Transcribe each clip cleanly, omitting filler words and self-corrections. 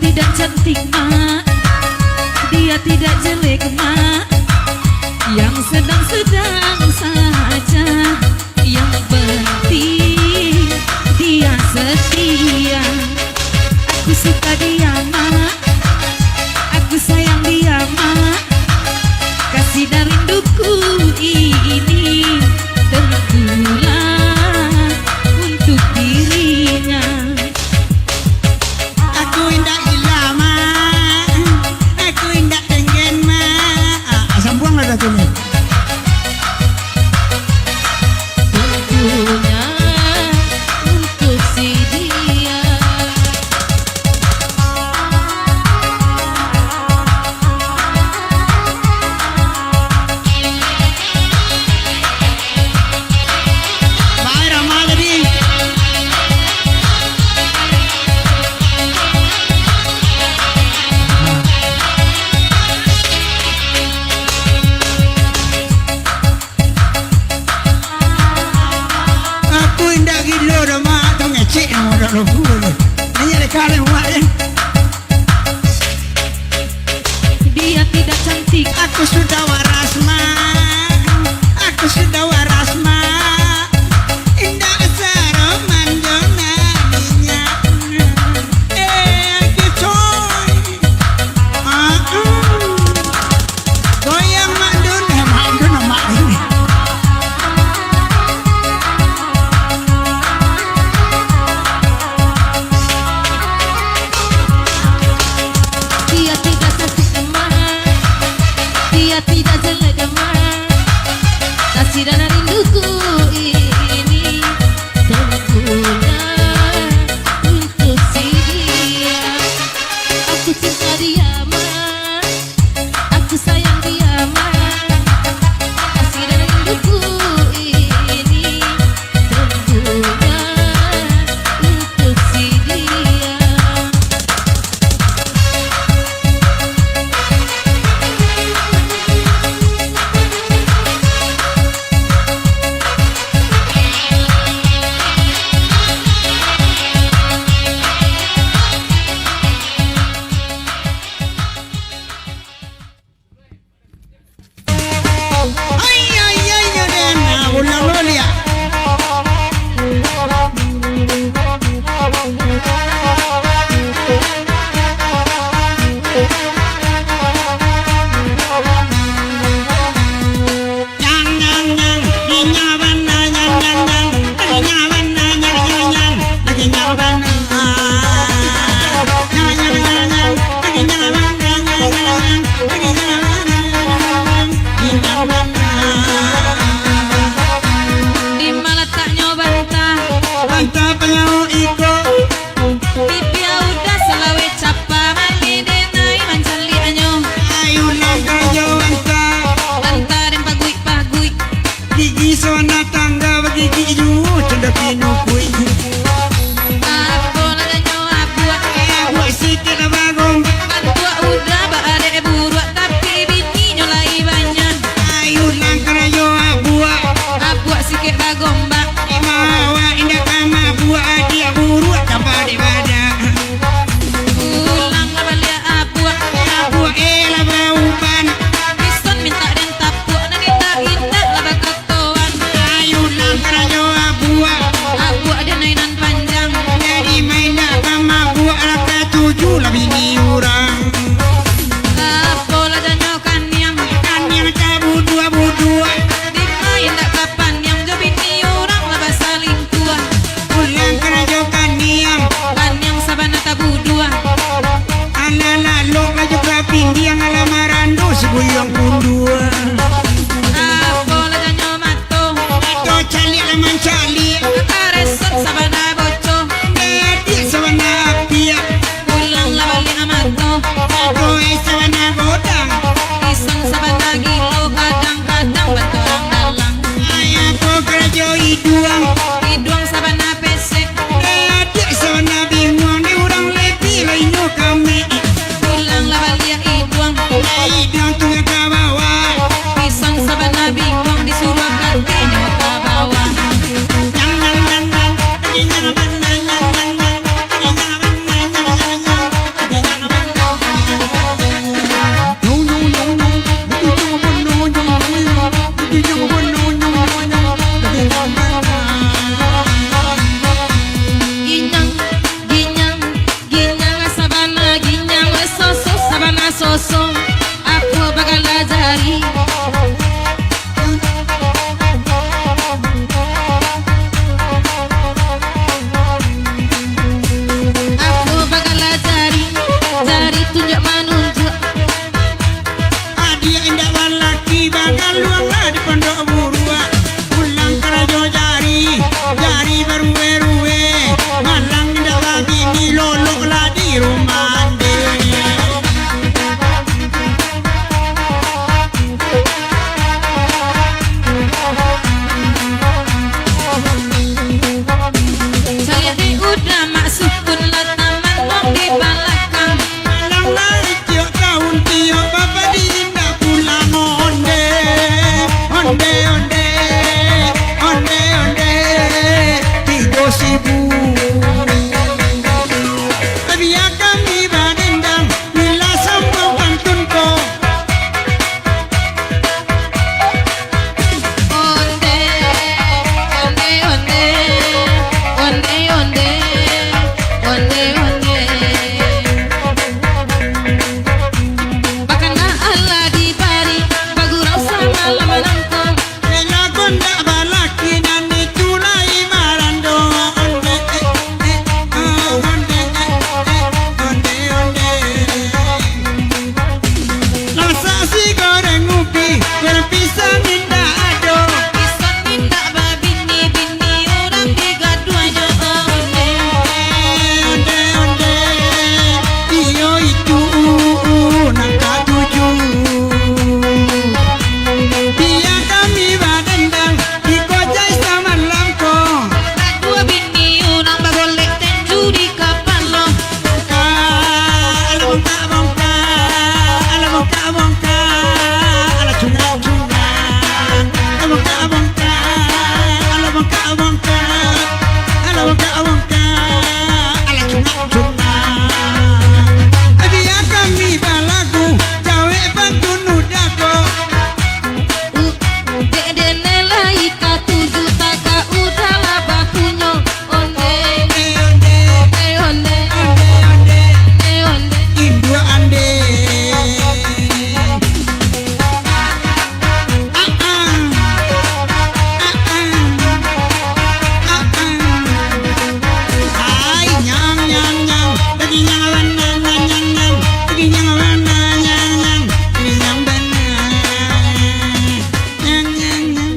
tidak cantik mak, dia tidak jelek mak, yang sedang-sedang saja. Yang penting dia setia. Aku suka dia mak, aku sayang dia mak. Kasih dan rinduku ini tentulah untuk dirinya. Aku indah gila mak, aku indah tengen mak. Sambung lah tu ni. Tentunya untuk si dia. Baik ramah tadi. Aku indah gila dah mak, tu ngecek nama dah lagu ni. Ini dekat ni mak ni. Dia tidak cantik, Aku sudah waras mak, aku sudah waras mak. Indah seroman jonanya. Coy. Goyang mak dun, mak dun mak ini. dia tidak cantik mak, dia tidak onde onde onde bakana Allah di pari bagurang sama lama nangkong Ela konda balaki dan ditulai marando onde onde onde Lasa si goreng ubi berpisang indah ado pisang minta babini bini orang tiga duanya onde onde iyo itu nangka tuju dia kami badendang di kojai sama langkong dua bini orang bagolek tenju di kapal lo ala bongka ala bongka ala cunga cunga ala bongka ala bongka ala bongka ala cunga cunga dia kami balagu cawe pantunu dago dede nelai ka tujuh taka udala bakunyo onde onde onde onde onde Indo ande Ay nyang nyang nyang lagi nyang wana nyang nyang lagi nyang wana nyang nyang lagi nyang bana nyang nyang nyang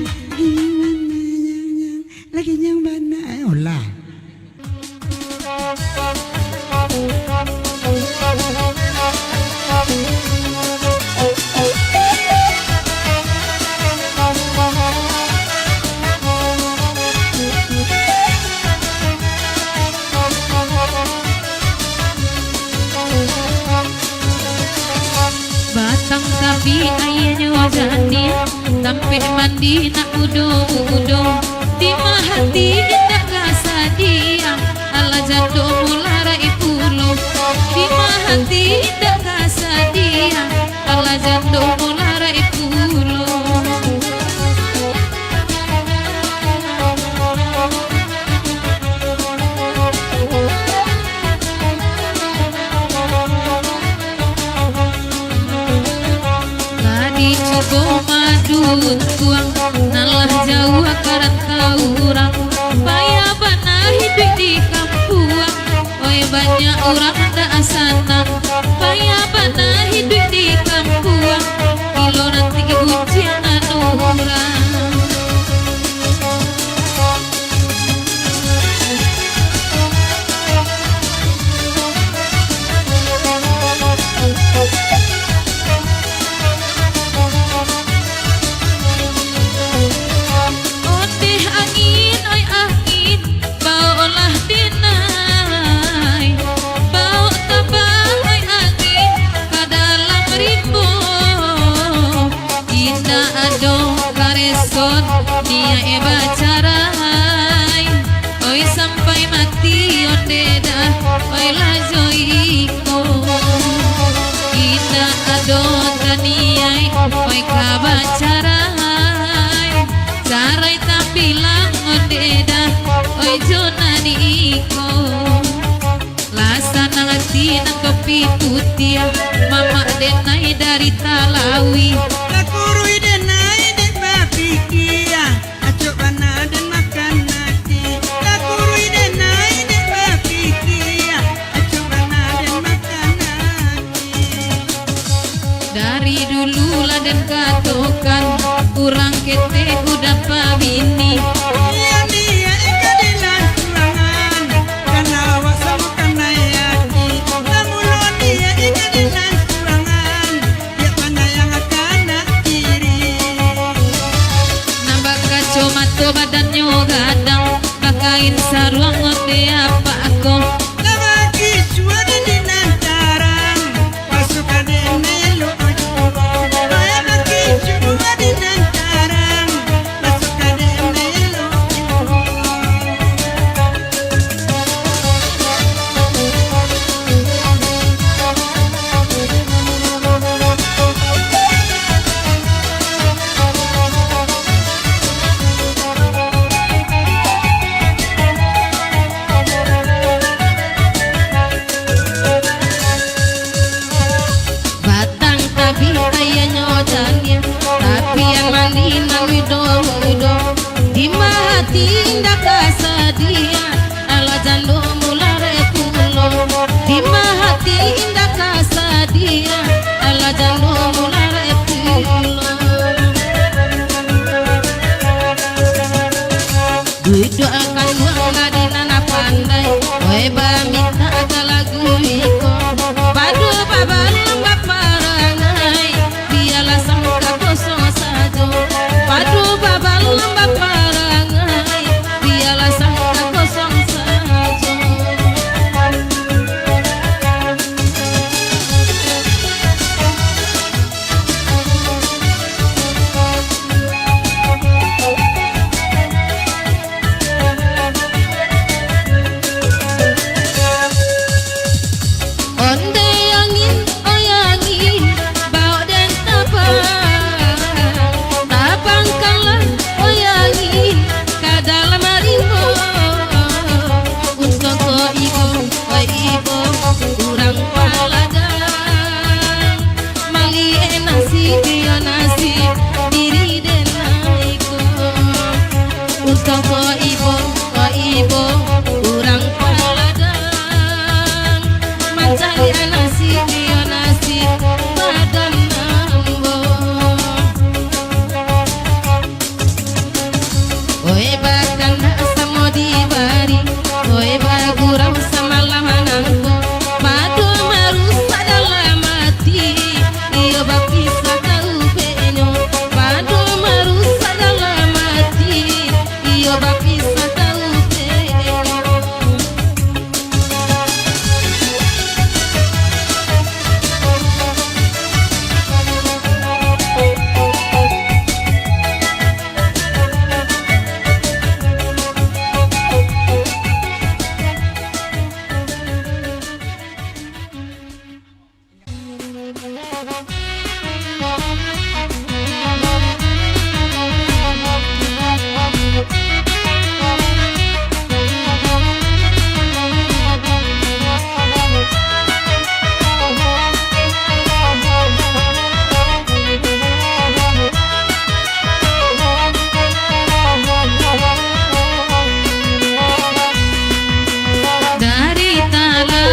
lagi nyang bana olah batang tapi ayahnya wajahnya sampai mandi nak udo di hati indah kasa dia ala jando mulara ipulo di hati indah kasa dia ala jando mulara ipulo Tadi coba madu tuang nalah jauh akaran taurang payah bana hidup di kampuang oi banyak orang tak asana payah bana hidup di kampuang kilo nanti ujian orang Ondeh angin, oi angin, bawalah dinai, bawa tabah, oi angin, ke dalam rimbo. Indah ado kareson, dia eba carai, oi sampai mati onde dah, oi lajoiko. Indah ado taniai, oi kabacarai, carai tampilang onde dah, oi jonaniko. Lasa nangati nang kopi putih, mama denai dari Talawi. Lakurui denai dek bapikia acok bana dan makan nasi Lakurui denai dek bapikia acok bana dan makan nasi Dari dulu lah dan katokan, kurang kete udah pabini. Yang dia ikadilan kurangan karena awak sama karena yaki Namun dia ikadilan kurangan dia mana yang akan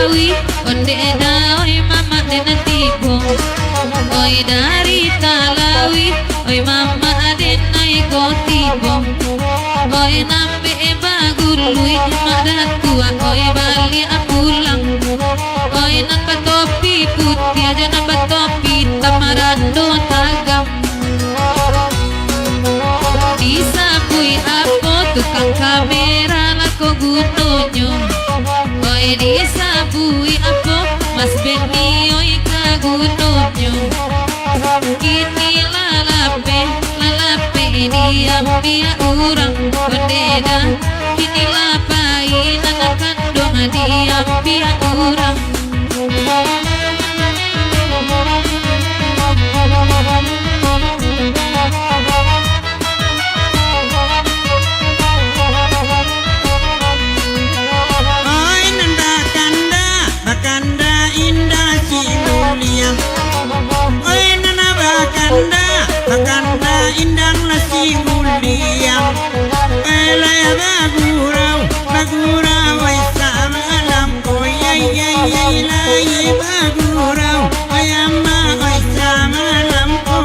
lawi onde da oi mama dena tibo oi dari talawi oi mama dena iko tibo oi nambe bagului madat tua oi bali apulang oi naka topi putih aja nambah topi tamarando tagam disapui aku tukang kamera lako gunonyo oi disapui aku mas Benny oi kagunonyo kini lalape diam dia urang bendeda kini lapai anak kandung diam dia urang Bakanda indang nasi mulia elaya bagurau sama alam koyai lai bagurau ayama sama alam ko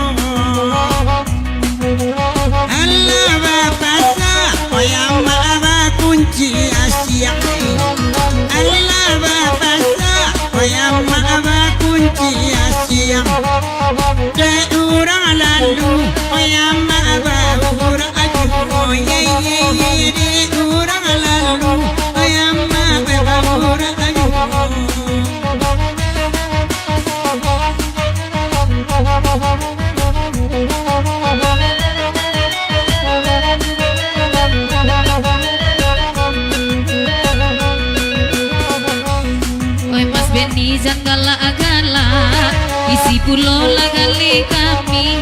Allah bapasa ayama aba kunci Asia Allah bapasa ayama aba kunci Asia de urang lalu ayama babur aduh ye de urang lalu ayama babur aduh oi mas Benny janggala-gala isi pulau lagali kami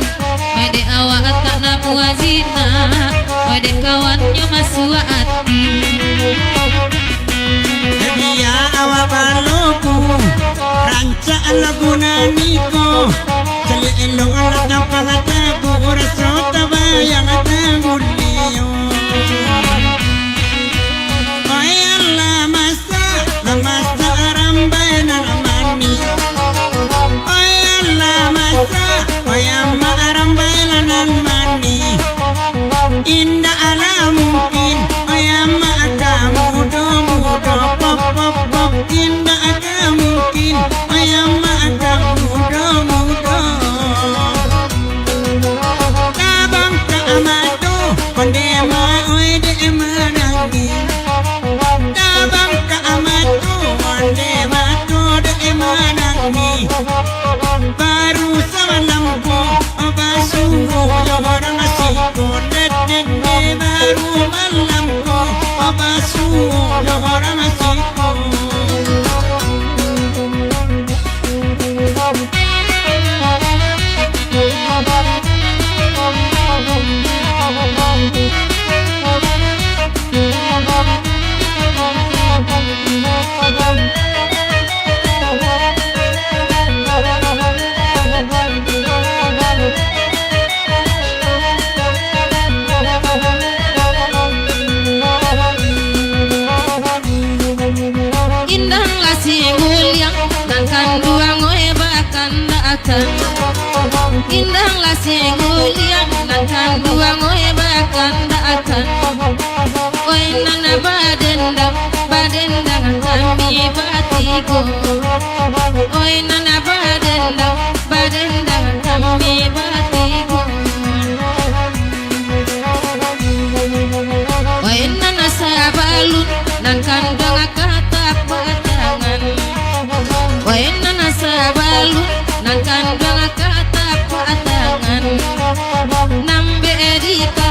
Wede awak tak namu azina Wede kawannya masuk hati dia awak baloku ranca lagu naniko celi elong anak nyapang ataku rasa tabayang ataku liyo ayala masa rambai nanamani ayala masa ayama rambai nanamani indah ala mungkin ayama kamu mudo pop pop pop indah ada mungkin ayama kamu mudo tabang kaamado kondema oide emanangi tabang kaamado kondema todo emanangi baru salamku basuhu orang asiko dede baru malamku basuhu orang asiko indahlah si nguliang nangkan dua ngoe bakan daatan indahlah si nguliang nangkan dua ngoe bakan daatan oi nana badendang kami batigo oi nana badendang kami batigo oi nana sabalun nangkan dong katak padangan oi nana sabalun nangkan dong katak padangan nambe edika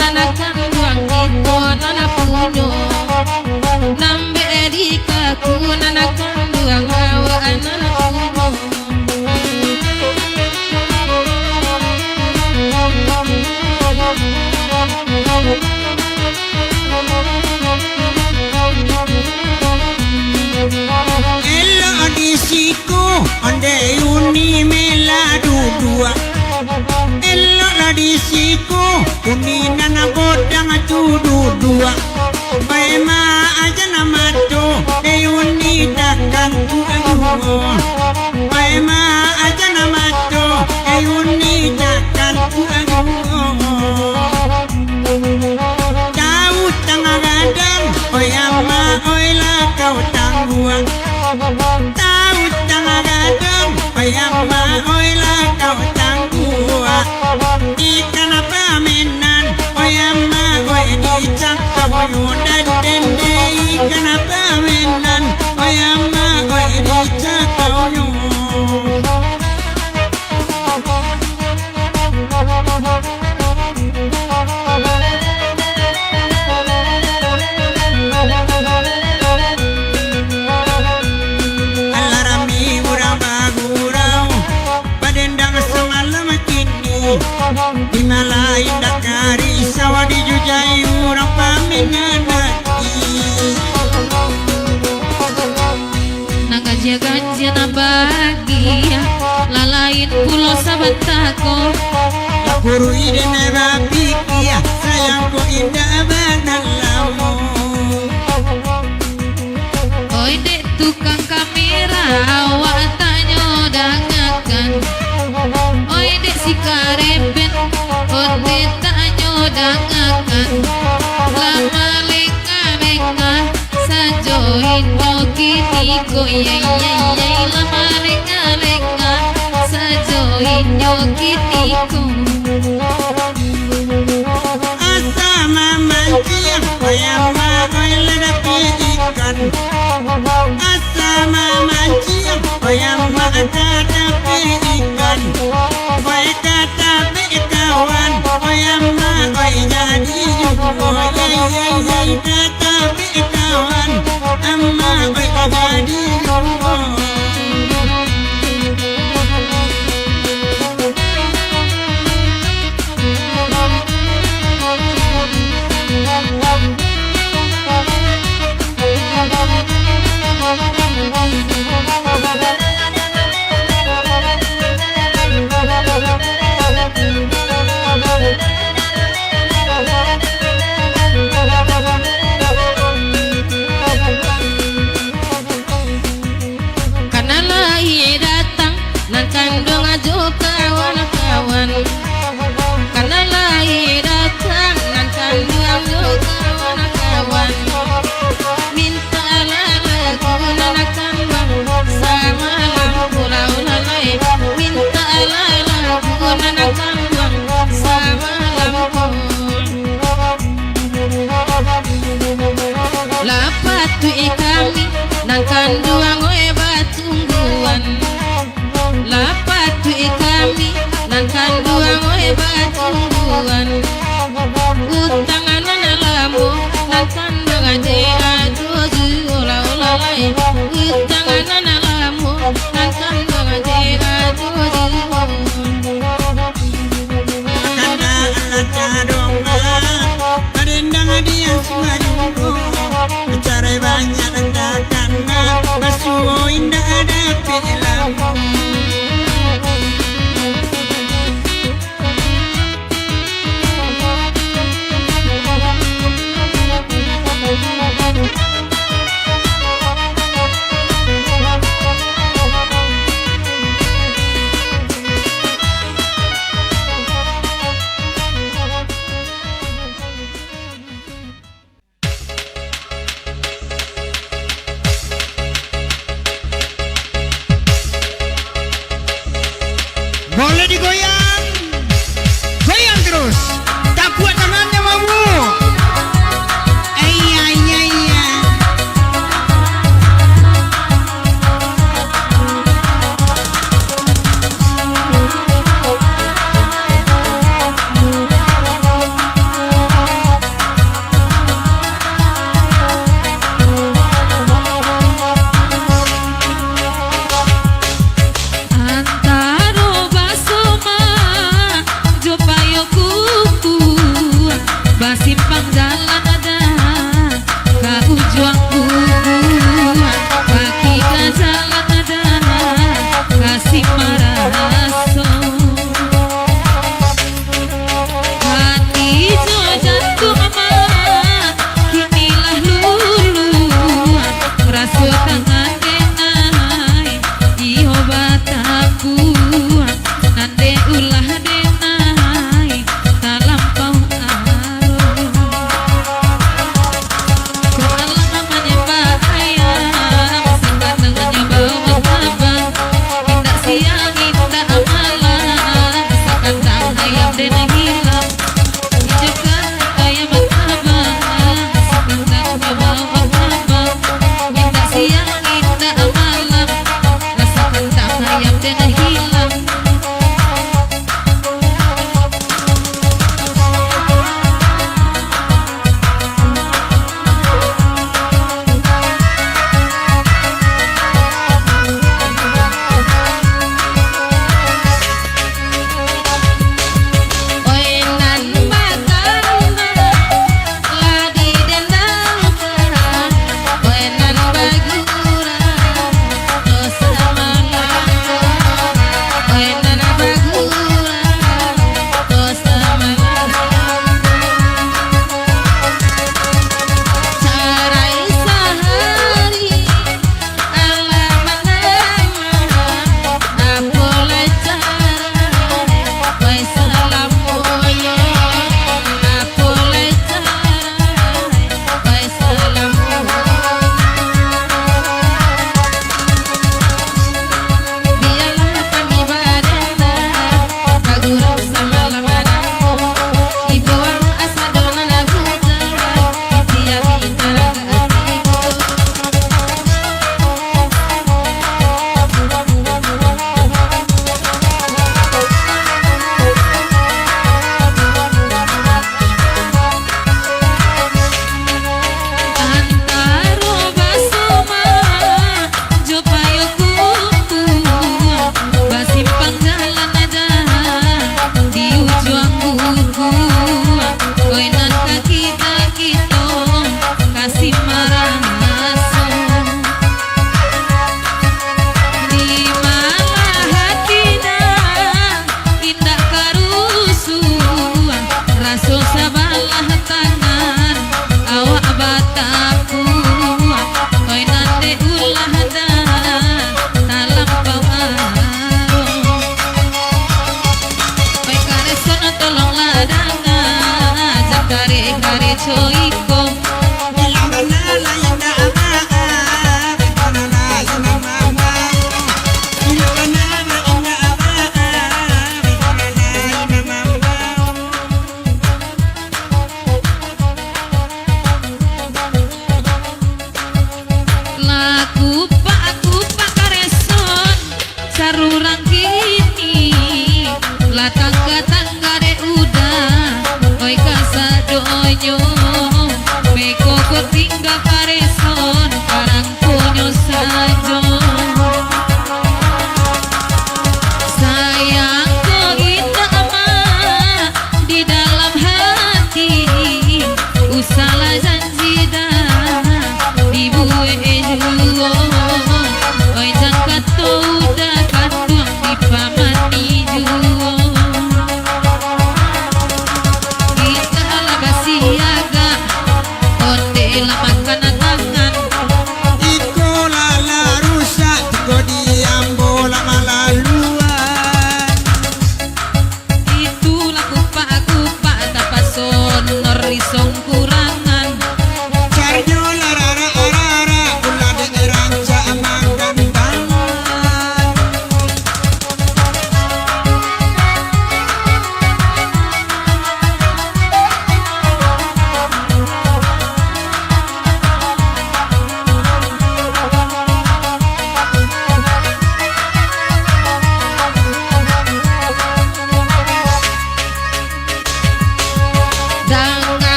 nana kanduang itu nana punyo nambe edika nana kanduang hawa nana punyo elo adisiku onde uni mela dudua elo adisiku uni nana bodang dudua Baima aja namato uni daga Oi ma aja nama tu ayuni jakan Tahu tengah gadang oi ama oi lah kau tangguan Tahu tengah gadang oi ama oi lah kau tangguan Ikan apa menan oi ama oi dicak kau yudan dende Ikan apa menan oi ama oi dicak kau yudan Alarami urang bagurau Padendang semalam kini Di malai dakari sawah dijujai urang pamenganaki Nagaja-gaja na bahagia Lalain pulau sabatako Lapuru ide neba pikia Sayangku indah banalamu Oi dek tukang kamera awak tanyo dangakan Oi dek si kareben ote tanyo dangakan Lama leka-leka sajo indo kini ko yay Lama leka-leka sajo indo kini ko Asa mamancing Oyama oi ladapi ikan Asa mamancing Oyama ladapi ikan Oi katapi kawan Oyama oi jadi jugo Yay katapi kawan Amma oi jadi jugo Karena lahir datang nan kandung ajo kawan-kawan Karena lahir datang nan kandung ajo kawan-kawan Minta lagu nanakan bang sama lagu lalai Minta lagu nanakan bang sama lagu Lapat tu kami nan kanduang oe batungguan Lapat tu kami nan kanduang oe batungguan Utangan lamu nan kandang ade aduh ulalai Utangan lamu nan kandang ade aduh Karena alat cadonga Padendang dia sumajugo Bicara banyak takana Basuh indah ada pilamu Boleh digoyang Goyang terus Tak kuat tangannya mamu Iya Antaro baso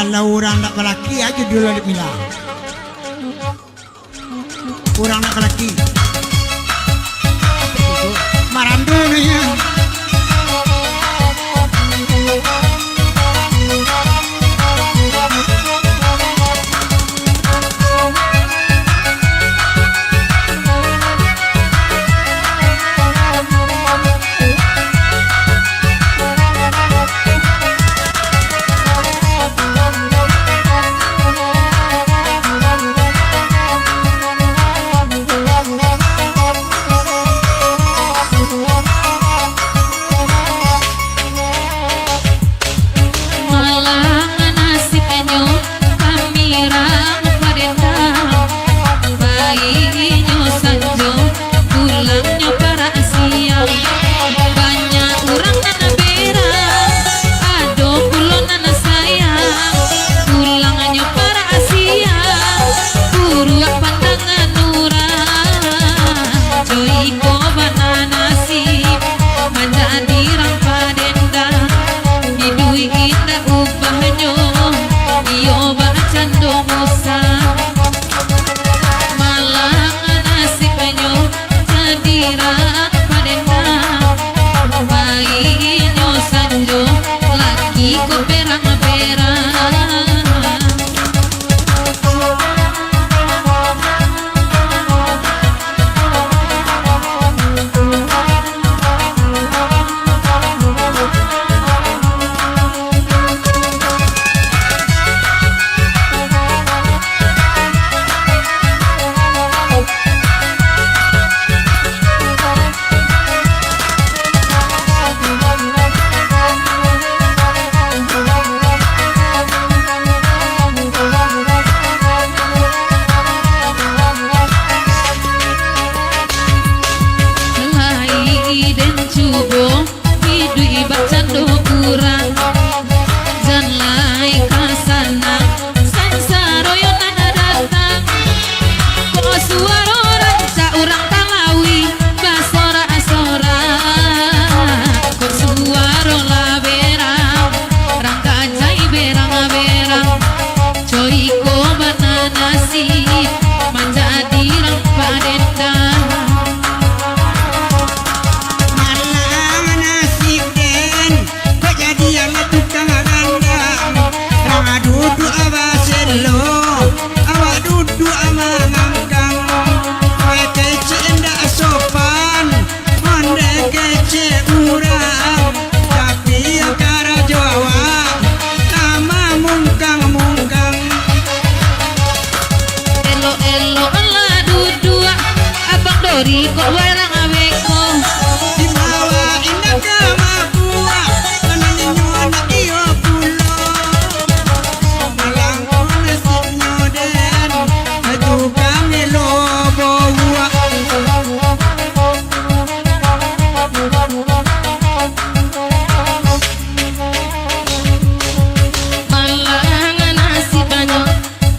kalau orang nak lelaki aja dulu ada bilang. Orang nak lelaki. Marandu nih. Kok barang aweko di bawah indah kamakuwa kanani nyuana iyo pulo malang kone sinyoden maju kami lobo wa malang nasi banyak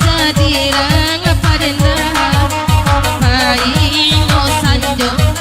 jadi rang padenda pai no sanjo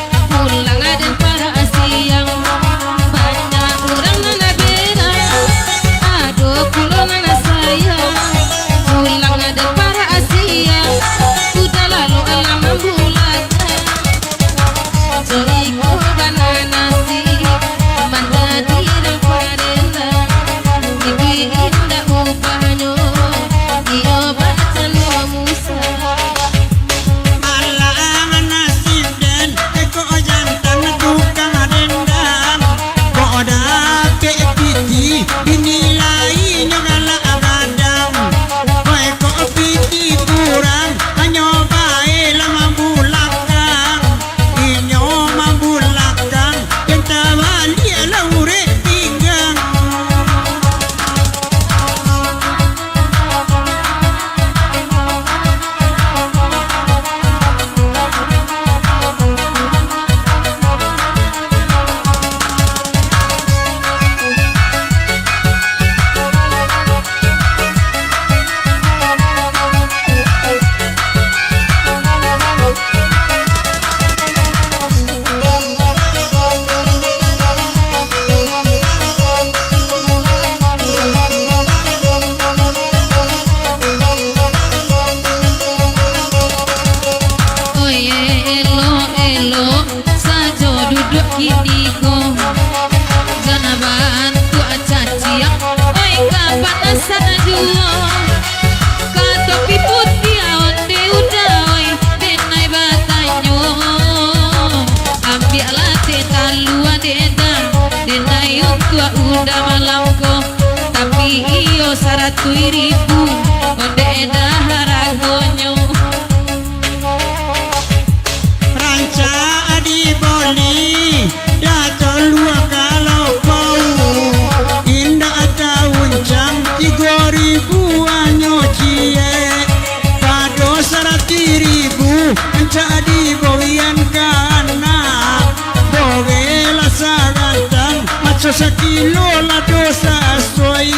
tua udah malamku tapi iyo 100.000 onde daharagonyo ranca di boni ya tolua kalau mau indah tahun jam 3.000 anyo cie kado 100.000 menjadi boyan kana bogela sagantang macho sakilo la dosa soy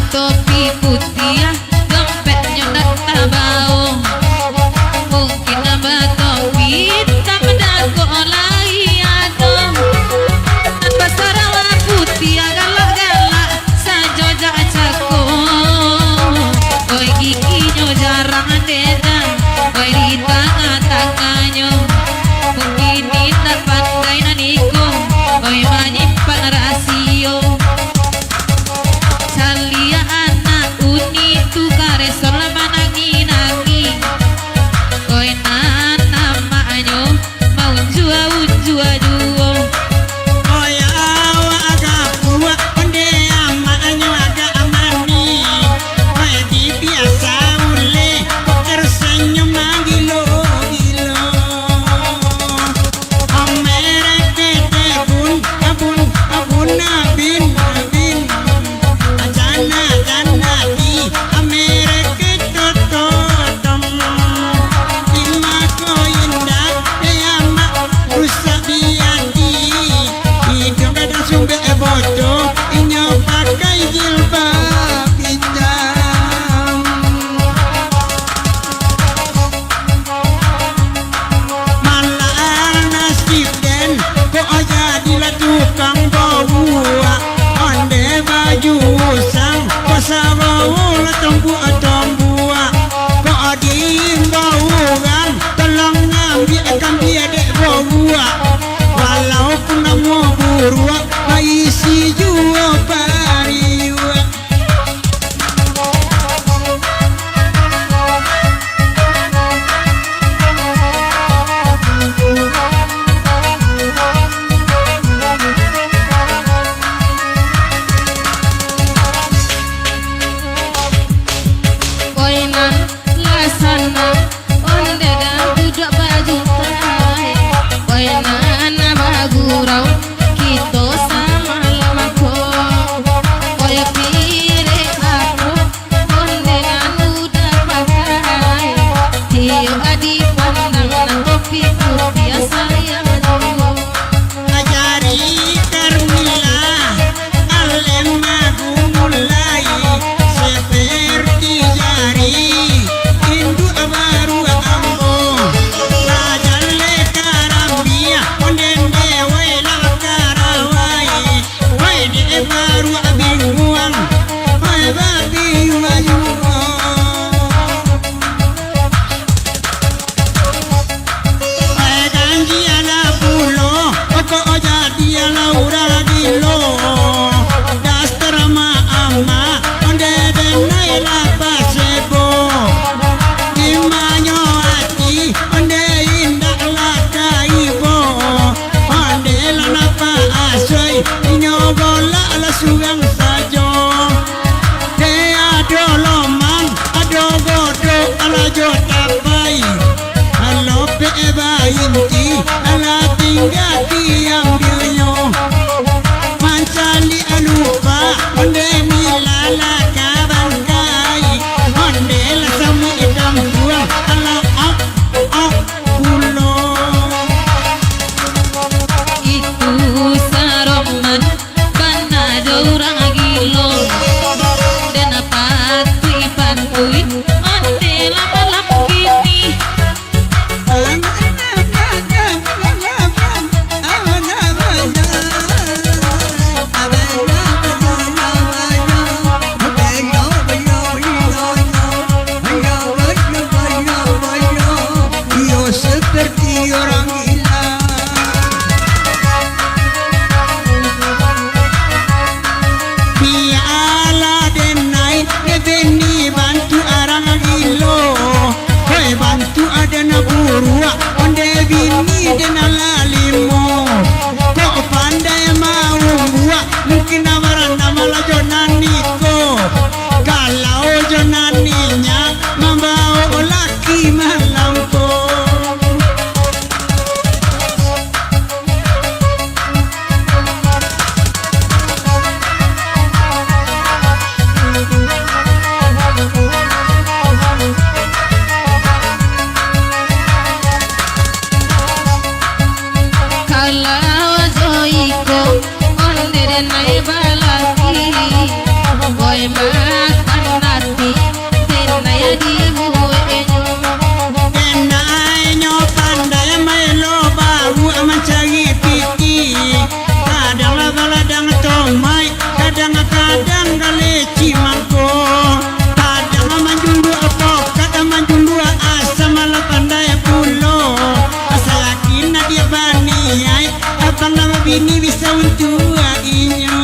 topi putih dompetnya dak tabau mungkin nambah topi tak mendago lagi adem tanpa sarawa putih galak-galak sajo jacako oi giginya jarang dedan oi di tengah-tengahnya mungkin tidak pandai naniko oi menyimpan rasio Salia anak uni tu kare selama nangi-nangi Koi nana maknyo mau jua juo Oya awa agak kuat onde amaknyo agak amani Oya di biasa ule poker senyum gilo-gilo Omere kete bun abun abin Rusak dia denai balaki oi makan nasi denai di huenyo Denai nyo pandai melo bahu mencari titi kadang ladang tomai kadang-kadang galeci mangko kadang manjundu apa kadang manjundu asam ala pandai pulo asa yakin dia bani ai abang nama bini bisa untuk inyo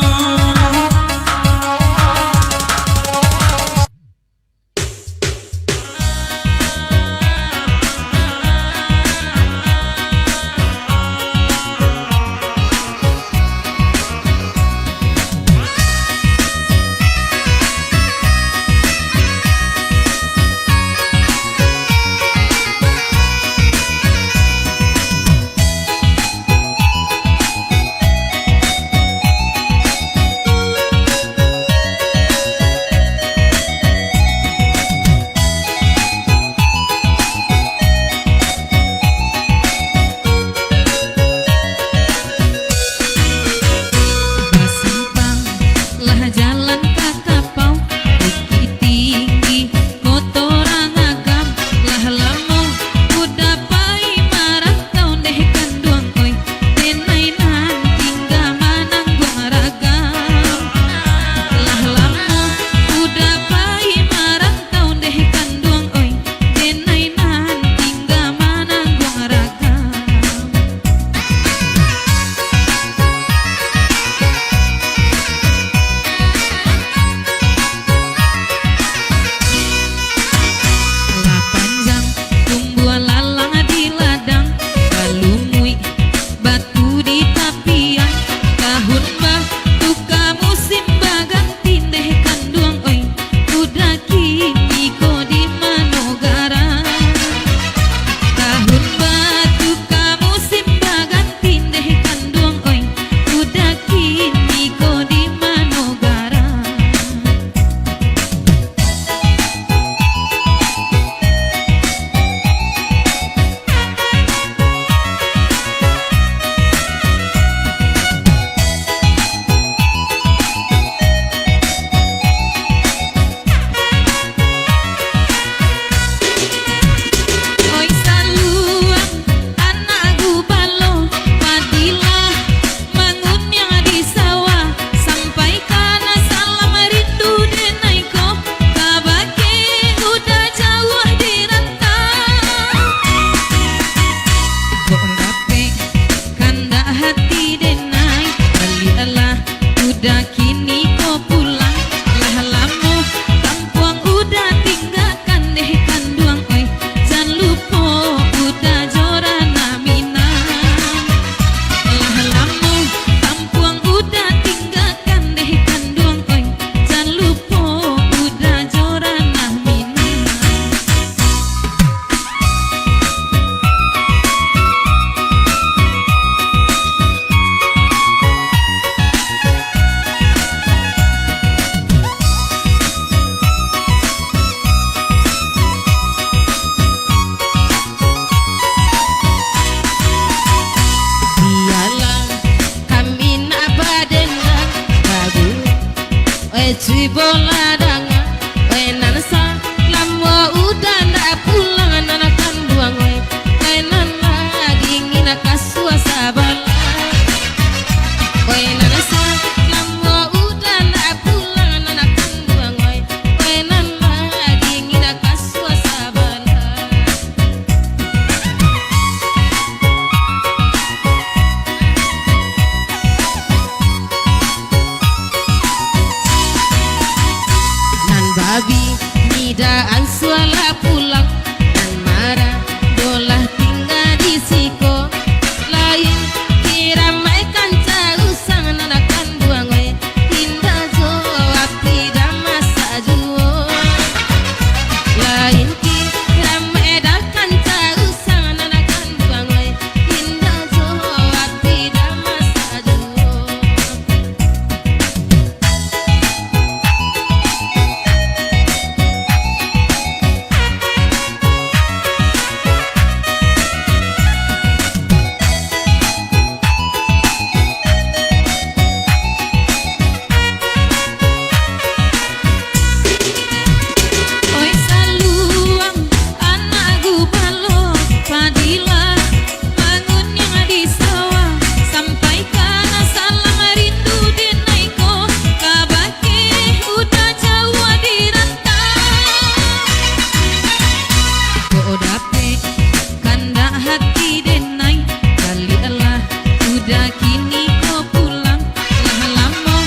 Udah kini kau pulang telah lama,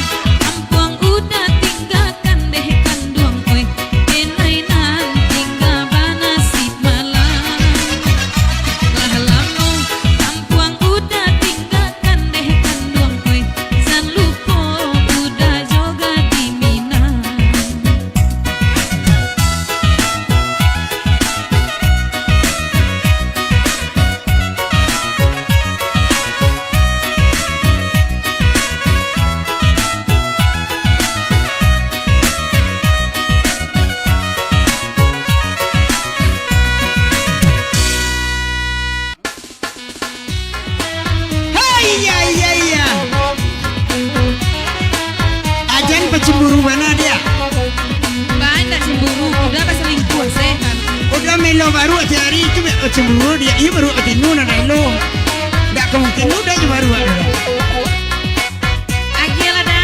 kampung udah tinggalkan deh kandung oi, kenainan tinggal banasib malam. Telah lama kampung udah tinggalkan deh kandung oi, jangan lupa udah joga di Minang. Hai ya. Ajan pecemburu mana dia? Banyak cemburu, udah pas selingkuh sehat. Udah melo baru aja hari itu cemburu dia. Iya baru atinu na lo. Nggak kemungkinan udah aja baru ada. Agil ada.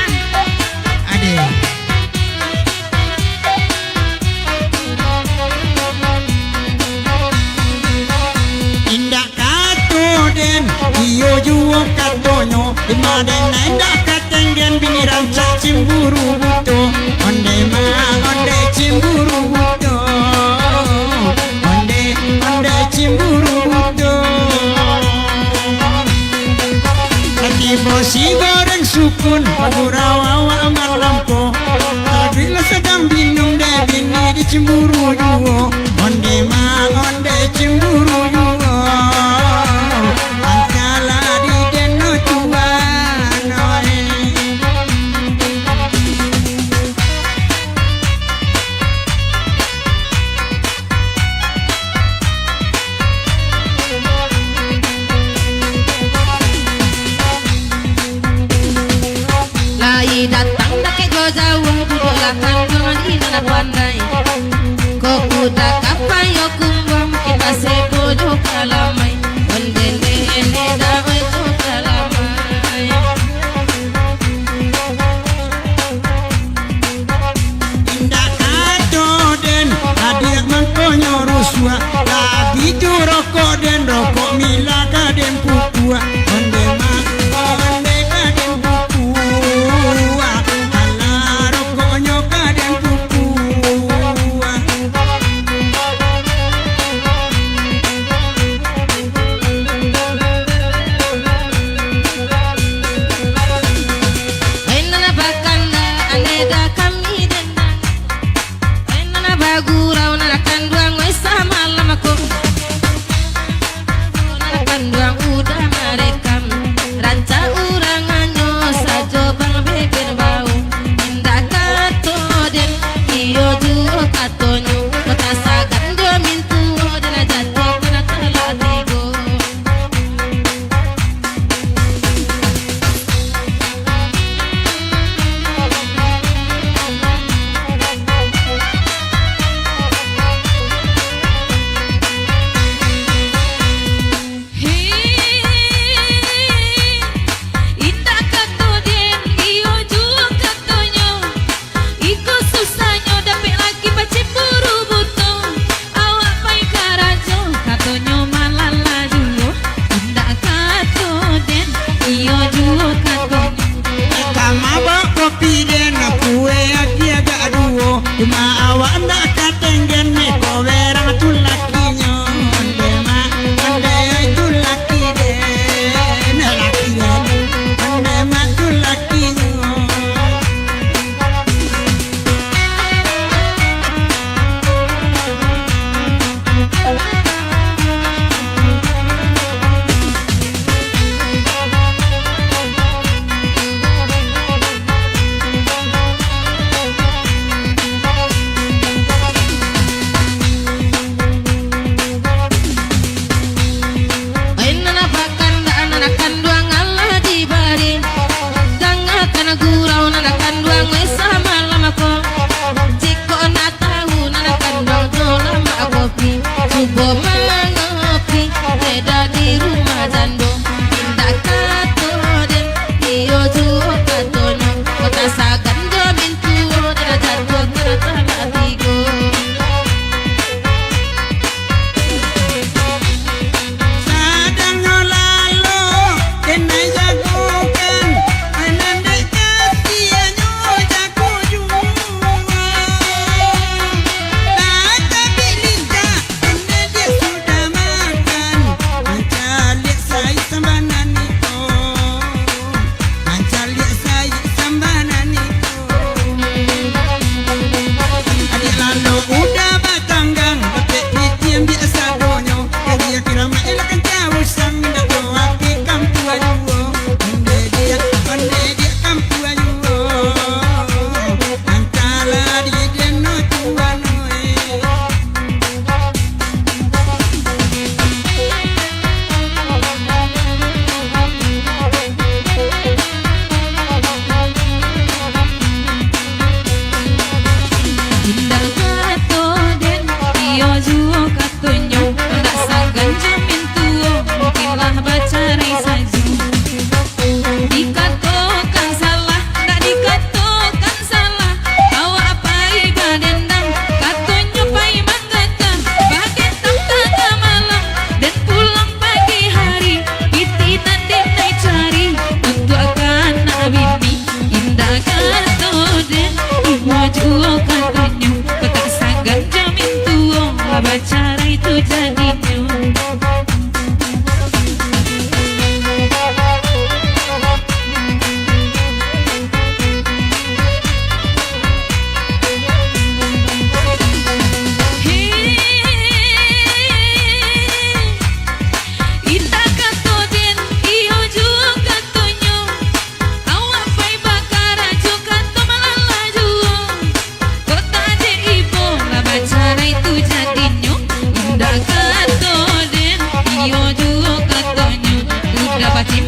Ada. Indah kato den, iyo juo katonyo. Imaden na indah katenggen biniran cak cemburu buto. Onde cemburu buto. Onde cemburu buto. Hati bosi goreng sukun, pagurawawa amat lampo. Bila sedang bingung deh bini di cemburu juo. Onde cemburu juo. Angkala di deno tua noe. Lai datang dah ke jauh, duduk lakan kawan ini nak pandai. Kau udah kapan yo kumbang, kita sebodoh kalamai. Ondele dah itu kalamai. Indah kato den, hadir mangkonyo rusua. Labi tu rokok den, rokok mila kaden pupua. Onde kaden pupua. Ala rokoknya kaden pupua.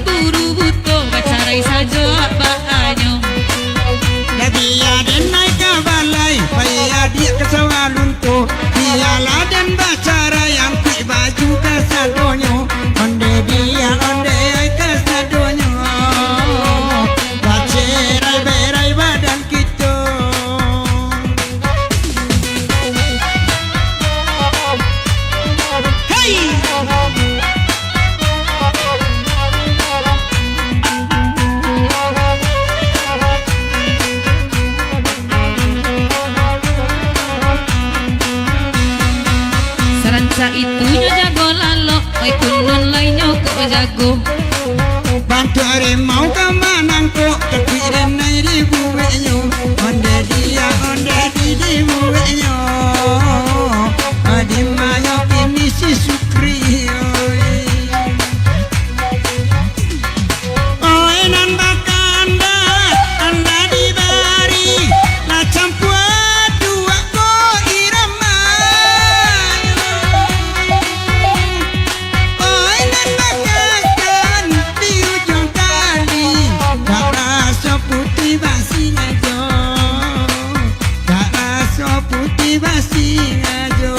buru buto bacarai saja banyo. Jadi aden naik ke balai, payah dia ke sawah lunto. Dialah dan bacara yang pi baju ke sadonyo. Onde dia onde ai ke sadonyo. Bacerai berai badan kita. Hey! Saranca itunya jago lalo, oi kunun lainnya kok jago. Bantu harimau ke manangko, kepikiran nai di buwenyo. Onde dia onde di buwenyo. Adi mayo kini si Sukri. Oi nan bakanda, anda di bari, la campur dua ko irama. Oi nan bakakan di ujung tali, tak rasa putih basi ngajo, tak rasa putih basi ngajo.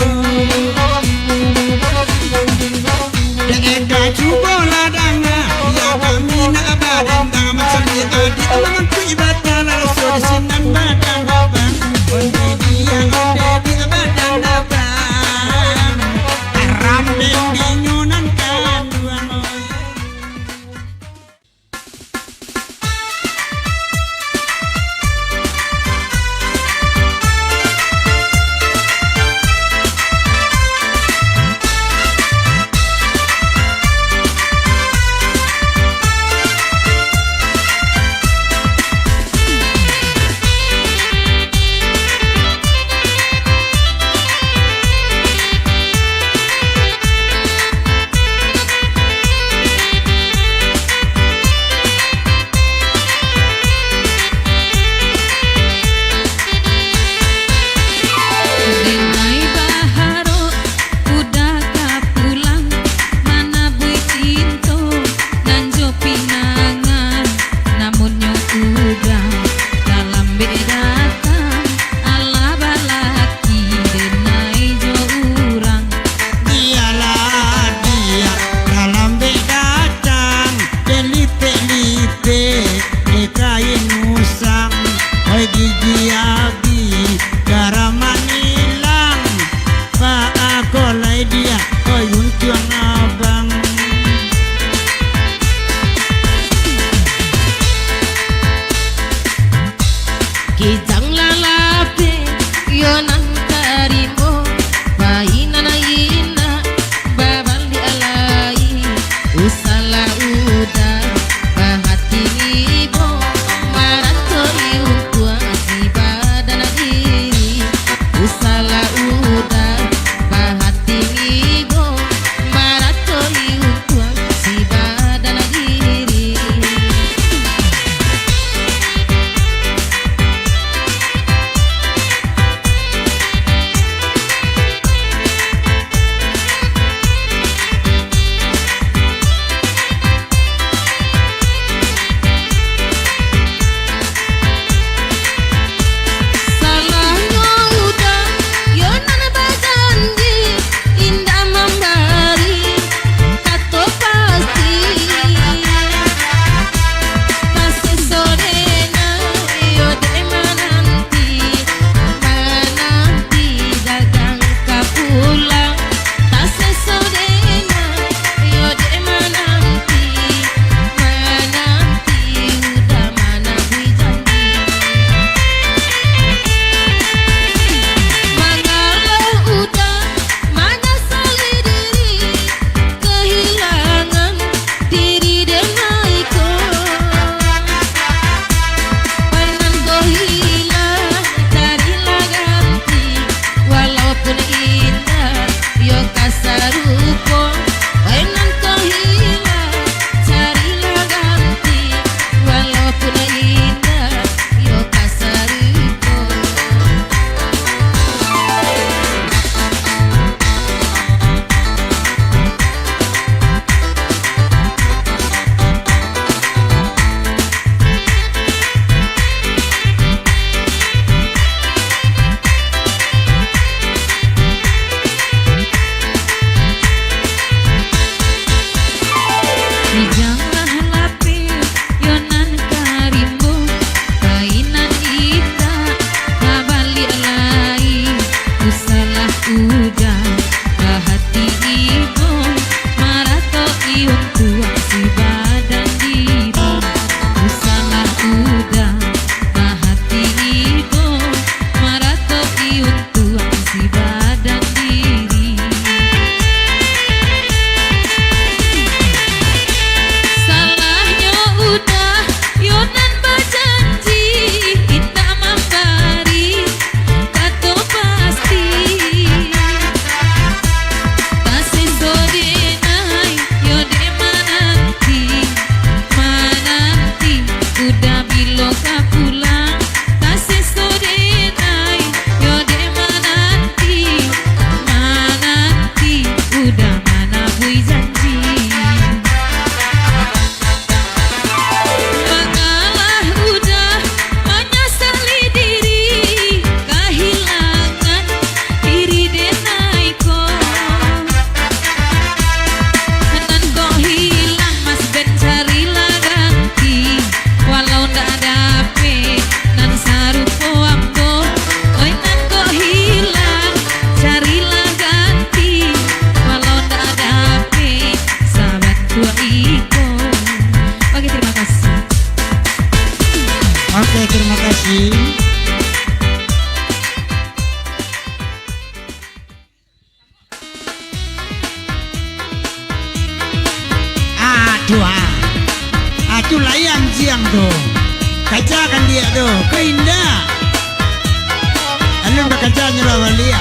itu layang jiang tuh. Kacakan dia tuh, keindah. Alun bakacanya lawan dia.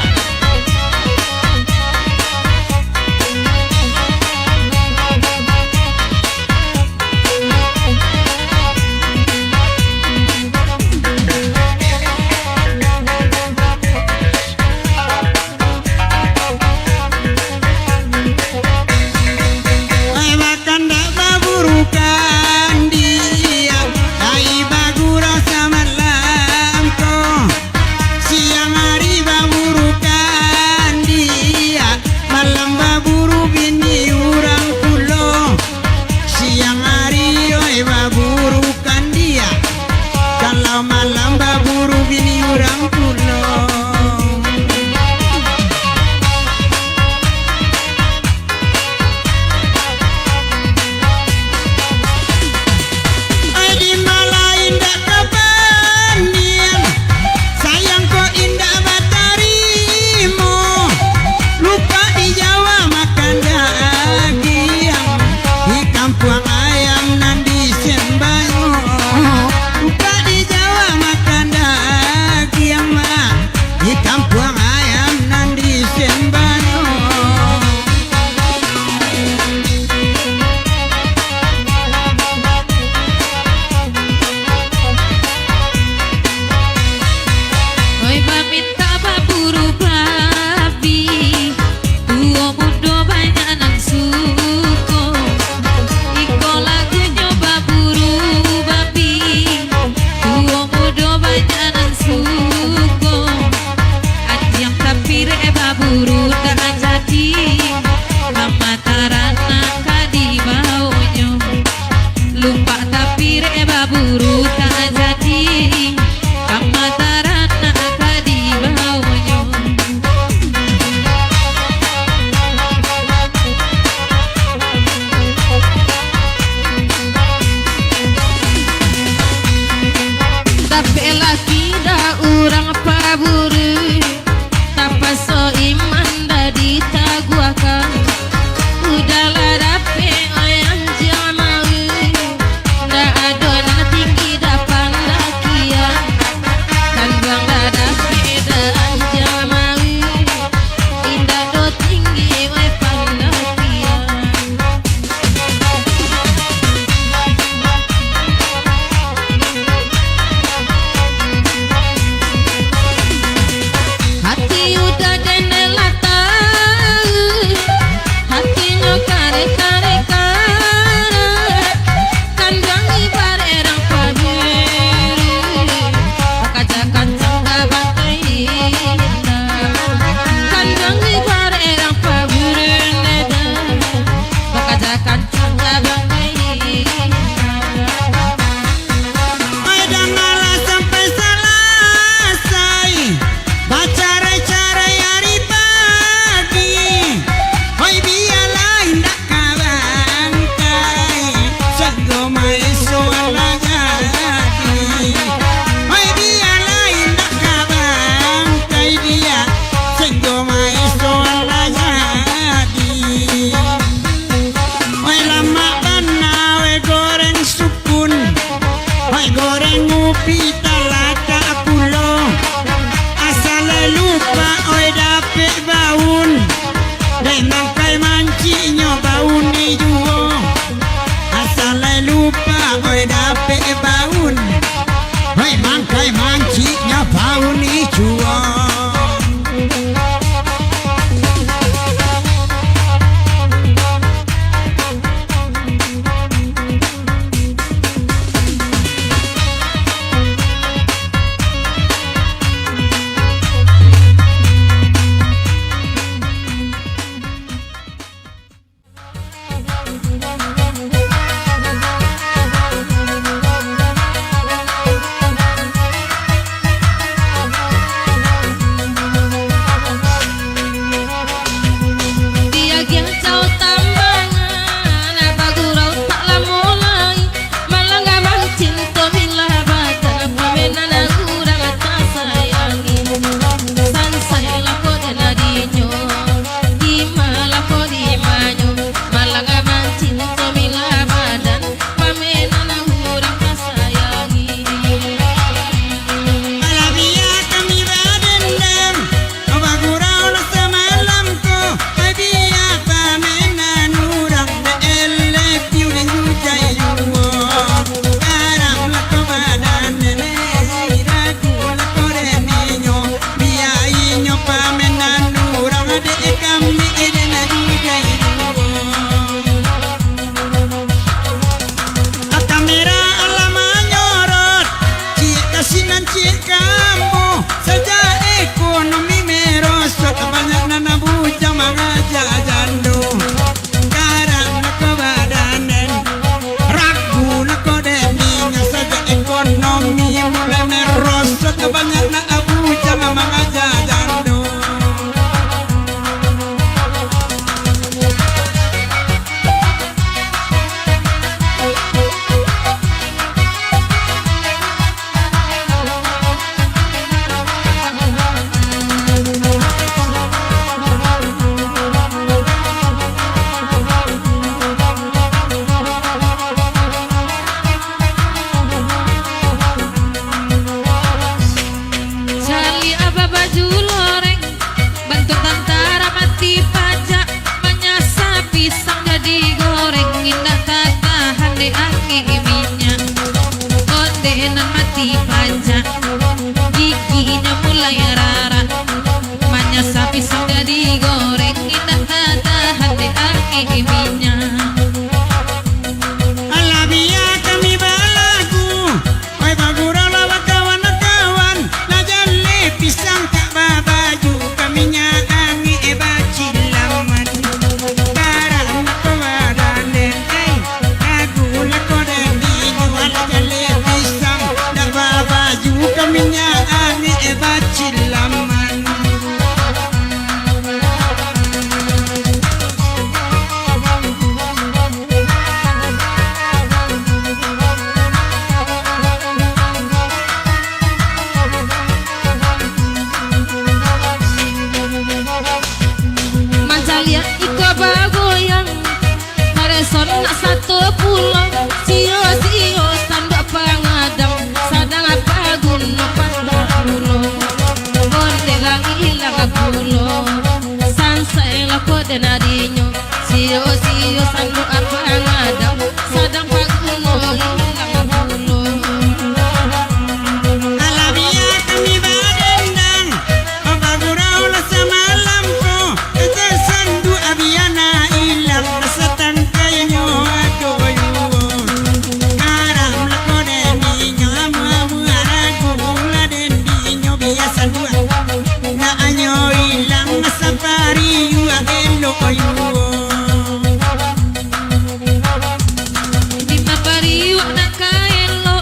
hande angi minyak kondenan mati pajak giginya mulai rara manya sapi sudah digoreng indah ada hande angi minyak Alabia kami balagu oi bagura lawa kawan-kawan lajale pisang tak babaju kaminya angi bacil laman barang kawadan ai aku lakodan di jual lajale pisang tak babaju kaminya angi bacil laman Mancalia iko bagoyang Mareson nak satu pulau Sio-sio tanduk pangadang Sadang apa gunung pandang pulau Konde lang ilang pulau Sansai lah kode nadinyo Sio-sio tanduk apa ngadang Sadang apa gunung ilang pulau Alabia kami badendang Bagura ulah semalam ko Ete sandu abiana ilang Nasatan kayo adoyo Karam lako dendinyo Amu-amu aragu Ula dendinyo biasa dua Na anyo ilang Nasapari yua elo koyo Di mapariwa na kaelo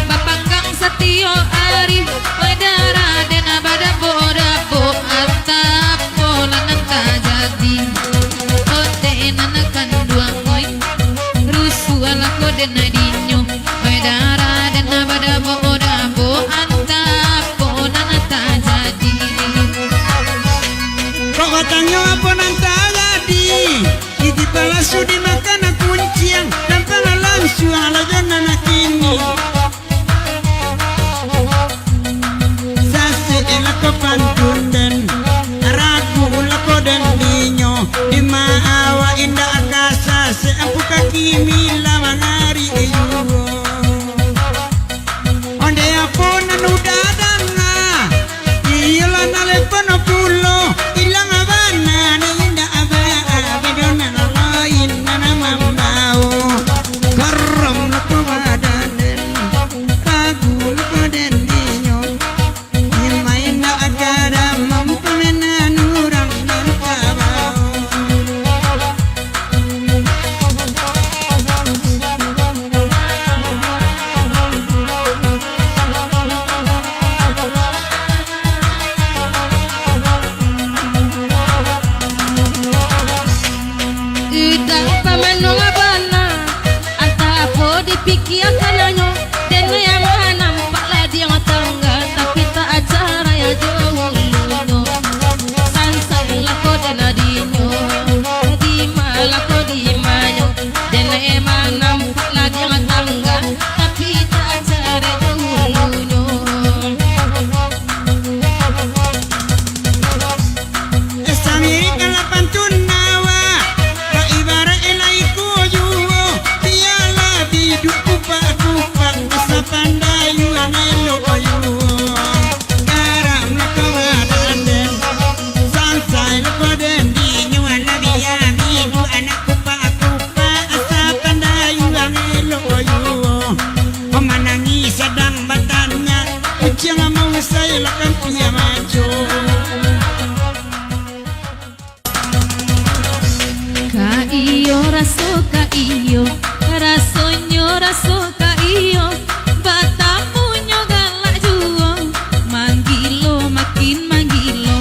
Bapanggang satio ari Wadara den abada boda-bo Atap pola nanta jadi Ote nanakan duangoy Rusu ala kode nadinyo Wadara den abada boda-bo Atap pola nanta jadi Kok katanya apa nanta jadi Iti palasu dimakan kunciang Dan pangalangsung ala jana nak ini Sase elako pantunden Ragu lako den dinyo Dima awa indah akasa Seampu kaki mila mangari eyugo Onde apa nanu dadanga Iyalah nalepono pulo Ilang abana ni indah abaa Bedona nalain nana mambao Karam lako badanen Ragu lako den dinyo Himain na agada mampamena nurang dan kabao Udang pamanong abana Anta po dipikir kananyo Dan yang nampak lah dia tangga Tapi tak acara ya jauh lunyo Sansai lah ko dan adinyo Di malah ko di manyo Dan emang nampak lah dia tangga Tapi tak acara jauh lunyo Samiri kalapan tunawa Ka ibara elai kuyuwo Tiala biduk kupak-kupak Masa pandayu anelo kuyuwo Garam lako wadanden Sansai lako den dinyo Alabia bidu anak kupak-kupak Asa pandayu anelo kuyuwo Pemanangi sedang batanya Ujian mau saya lakan punya maju Kaiyo raso kaiyo Rasonyo raso kaiyo Batamunyo galak juo Manggilo makin manggilo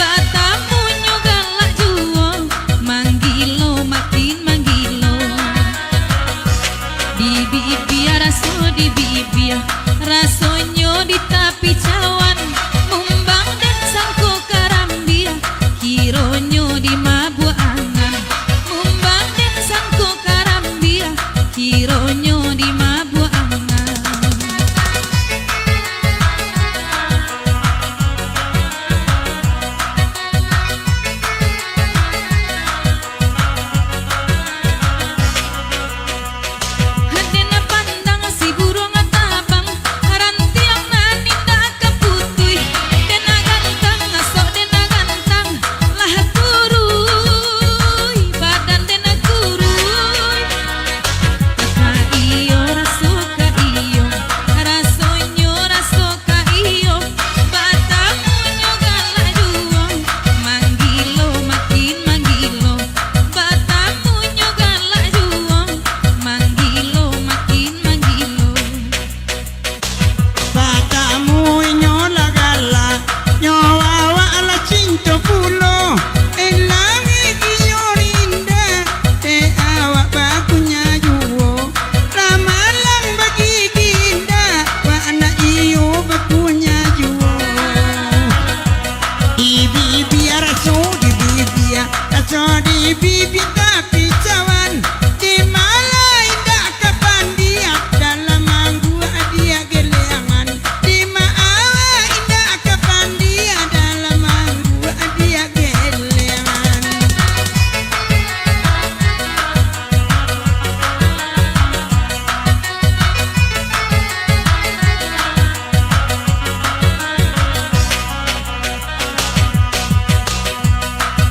Batamunyo galak juo Manggilo makin manggilo Di bibia raso di bibia Rasonyo di tapi cawan Mumbang dan sangko karambia Kironyo di mabua angan Mumbang dan sangko karambia Kironyo di mabua angan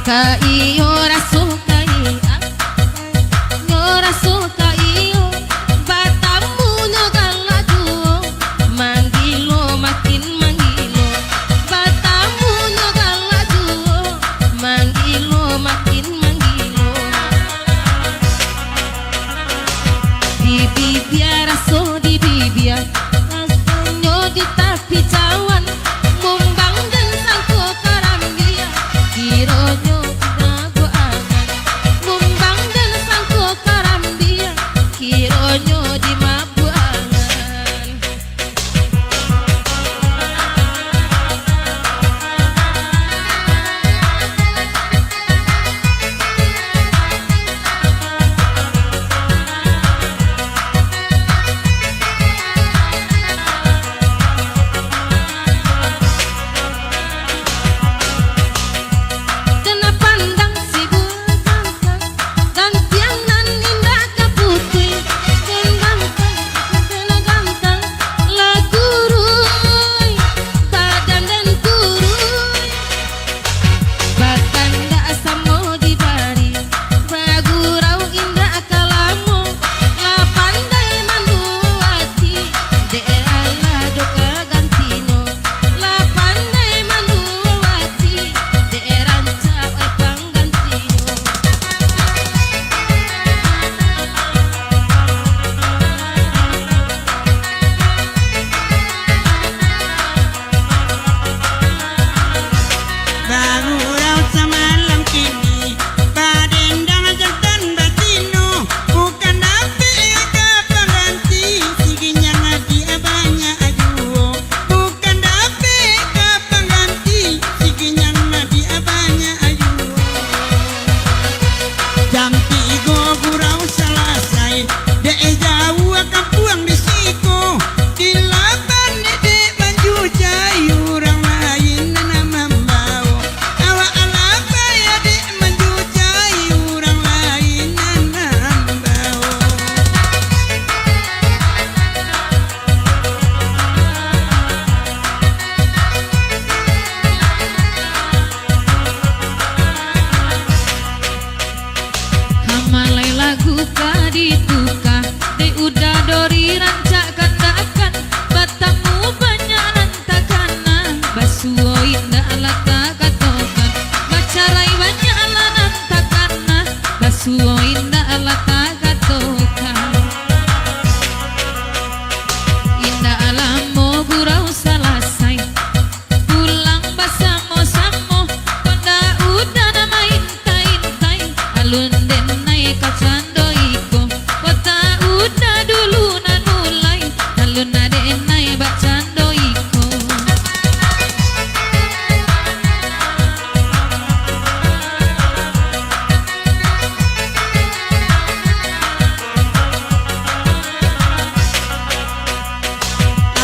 Kaiyo raso kaiya Nyoraso kaiyo Batamu nyogaladuo Manggilo makin manggilo Batamu nyogaladuo Manggilo makin manggilo Di bibia raso di bibia Rasonyo di tapi cawan Mumbang dan sangko karambia Kironyo nago angan Mumbang dan sangko karambia Kironyo di mabu angan Kena pandang si bulan ganteng Dan tiangan indah kaputui Dan ganteng, kena ganteng Lagurui, badan dan turui Bahkan gak samo di bari Bagurau indah kalamu La pandai manuati Daerah doka gantino La pandai manuati Daerah cawai panggantino Bagurau samalam kini Padendang jantan batino Bukan dapi ke pengganti Siginya ngadi abanya ajuo Bukan dapi ke pengganti Siginya ngadi abanya ajuo Jam 3 gurau selesai Dek jauh akan puang di siku Di lapan dek banju jayu Orang lain nama membau Awak alapa ya dek banju jayu Orang lain nama membau Hamalai lagu kadituka De udah dori rancak kandakan Batamu banyak rantakana Basuo indah alata katokan Bacarai banyak ala rantakana Basuo indah alata katokan Indah alamo gurau salasai Pulang basamo-samo Konda udah nama intai-intai Alun denai kacando iko Kota udah dulu nanulai Alun denai bacando iko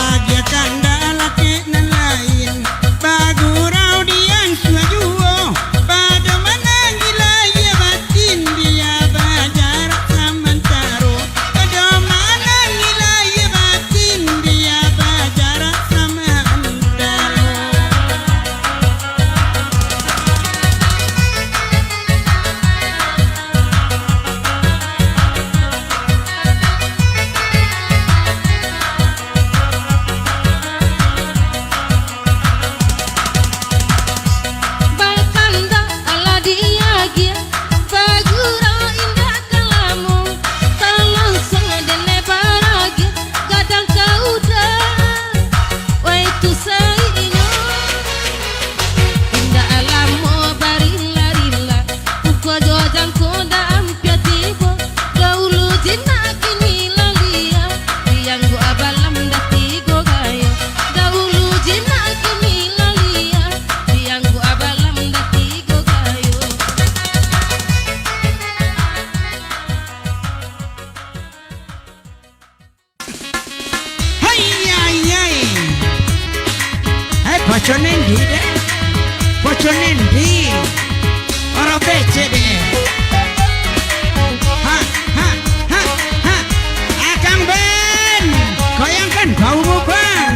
Agia kanda laki nan lain Bagurau diang suajuo Pada manang ilaya batin Dia bajarak samantaro Pada manang ilaya batin Dia bajarak samantaro Balkanda ala diagia Bagurau indah kalamu Talangsung dene paragia Kadang kau dah Wai tu saino Indah alamu barila-rila Ukwa jojang konda ampia tibo Gaulu jinak kini lalia Yang gua abalam datigo gayo Gaulu jinak kini lalia Yang gua abalam datigo gayo Hai hai hai Hai boconen di deh Boconen di Orang becek deh Ha ha ha ha Akang Ben Goyangkan baumu bang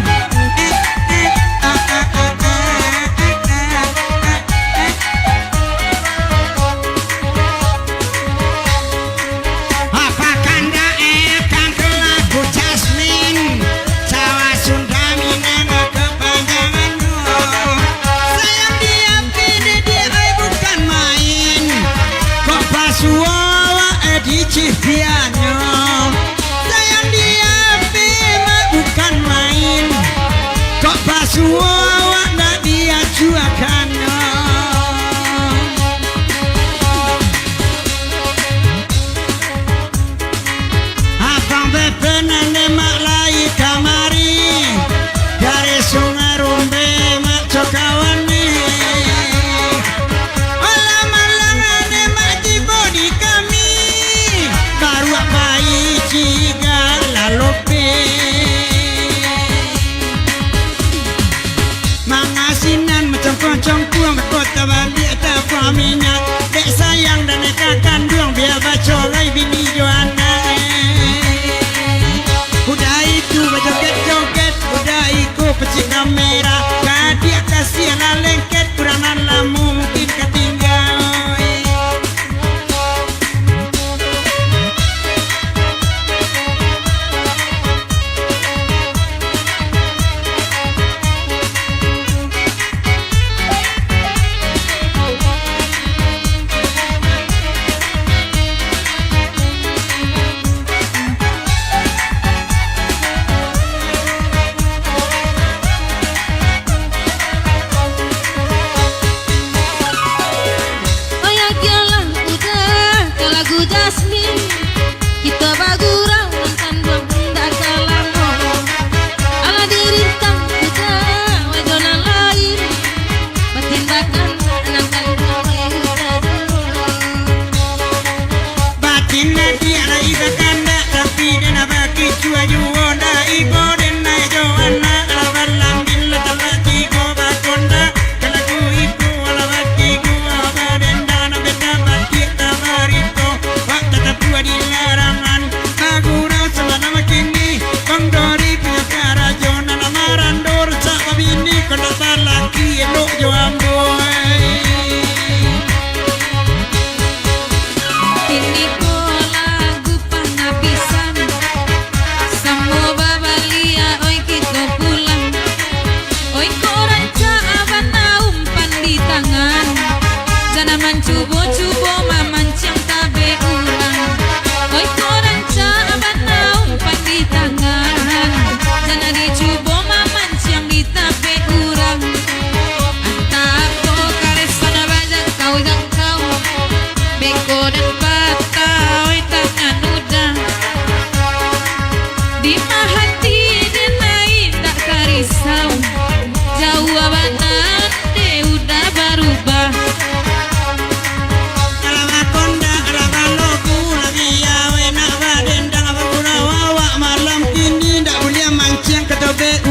itu joget-joget udah ikut pecik kamera kadia kasih ala lengket kurang lamu mungkin ketinggal. Jasmine kita bagurang nonton benda kalamo ala dirintang kita wajonan lain batin anangkan batin nanti ada iba kanda tapi dena baki cua juona ibo dena joana ala balang bila talaki go bakonda kalaku ibu ala baki gua badenda na beta baki tamarito dua di larangan agura sama nama kini pangdori punya karajon lamaran dorsa babini kena talaki elok jo amboy ini ko lagu panapisan samo babalia oi kita pulang oi koran caaban na umpan di tangan jana mancubo-cubo mamancang tabe urang oi koran caaban na umpan di tangan jana dicubo mamancang di tabe urang antako karesana bajang kau dan kau beko dan bata oi tangan udah di hati denai tak karisau jauh abangan de udah berubah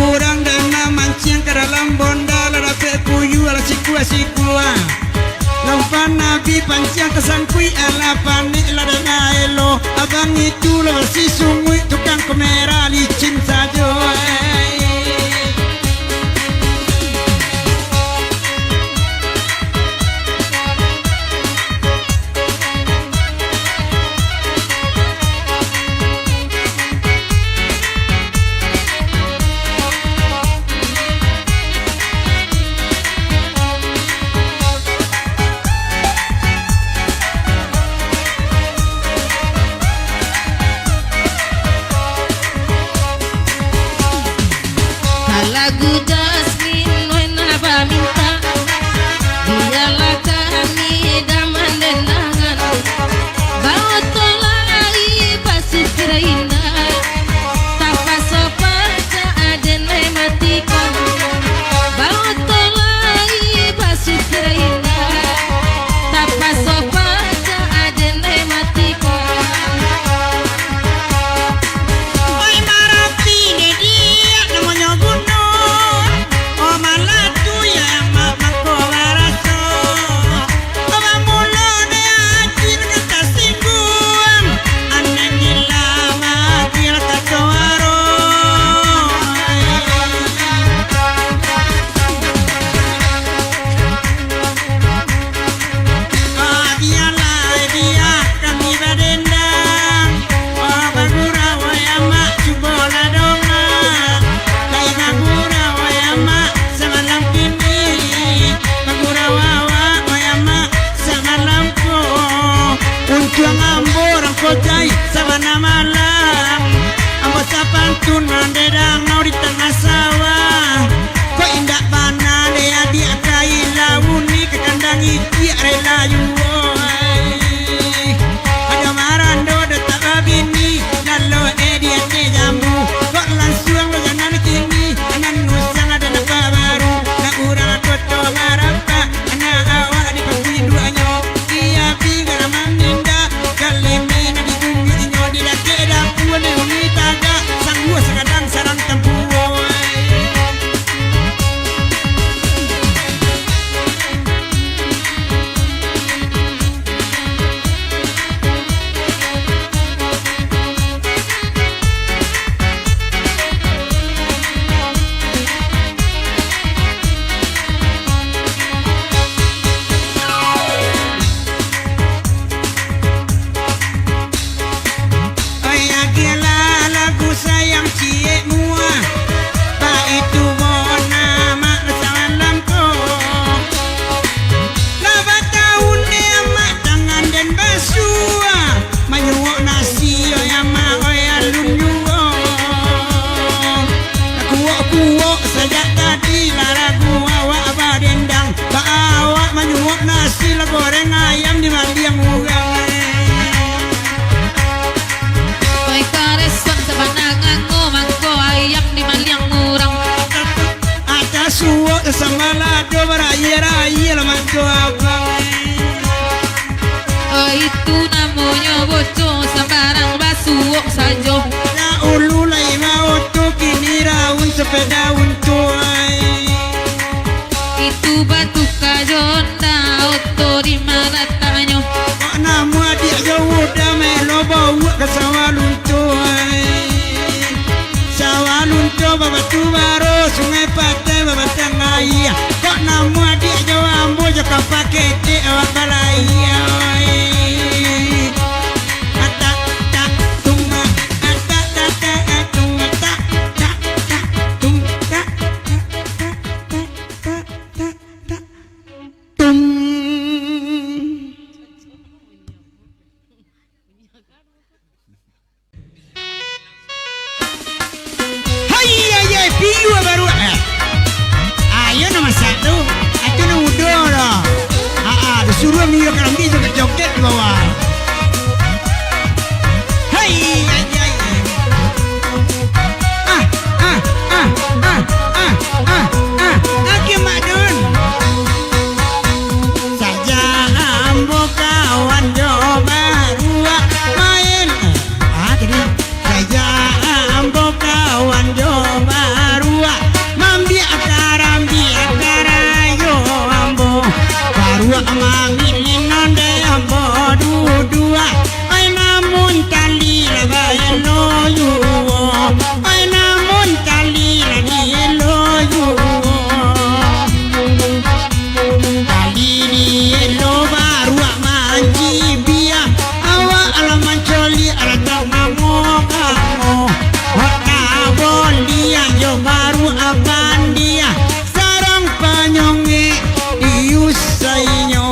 urang dana mancing ke dalam bonda larape puyu ala sikua lampan nabi pancing kesangkui ala panik ladana elo abang itu lah si sungui tukang kamera licin saja lagu Jasmine oi napa minta biarlah kami daman denangan bawa tolai basuh keraina tapa sopaca adenai matikan bawa tolai basuh keraina tapa sopaca adenai matikan oi marapi de dia namanya gunung oh malatu ya mama ko baraso oh mulo de acir kata singguang anengila makir katoaro dia kami badendang oh bagura wayama cubola doma kai bagura wayama semalam kini bagura wawa wayama semalam ko untuang ambor kojai sabana malam ambo sapantun mandedang nau di tengah sawah kok indak bana de adik kai launi ke kandang iki rela ada marando de tababini lalu dia jambu kok langsung lo jangan kini anan nusang ada napa baru nak urang koto harapa anak awak di pagi duanya dia pinggir maninda kalemi na di bumi nyo di laki dapur ni umi taga sang gua sagada bocor abang. Oh itu namanya bocor, sembarang basuh saja. Ya ulu lai mau tu kini raun sepeda untuk Itu batu kajonda, oto di mana tanya. kok nama adik jauh dah melo bawa ke sawah luntur. Sawah luntur babatu baru sungai patai babatang air. Kok nama adik jauh ambo jaka pakai dek awak balai. Atak tak tunga, atak tak tak tunga tak tak tak tunga tak tak tak tak tung. Hai piu baru ayo nama satu itu nama udah lah disuruh mio kerambi juga joget di bawah. Hai Aki Madun saja ambo kawan jo baru main tadi saja ambo kawan jo baru mambi akara yo ambo baru mami nonde ambo dua ai namun tali lo yu ai namun tali lo yu tali lo baru manji bia awa alaman coli ala tamamu kamu waka bondia yo baru abandia sarang panyonge diusainyo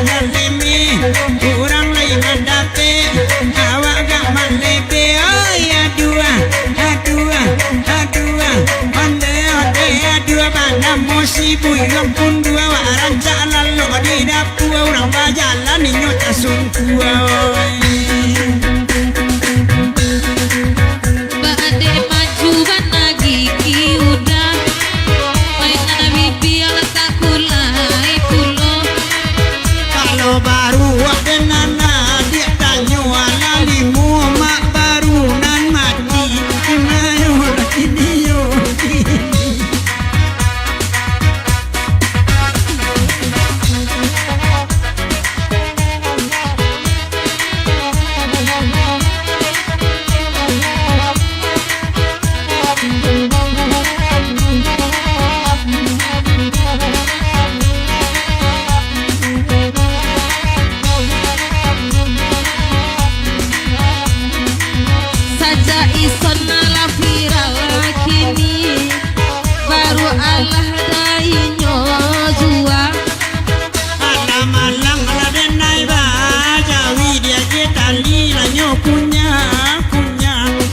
ngalimi kurang lain mendape awak gak malepe oh ya dua onde dua bana musibu yang pun dua waran jalan lo di dapur orang bajalan ninyo tasungku Bade maju bana gigi udah mainan bibi ala takulai pulo kalau baru ada nana dia tanya ala limu mak baru nan mati mayo video saja ison ala viral kini baru Allah dainyo jua ala malang ala denai ba jawi dia je tali la nyo punya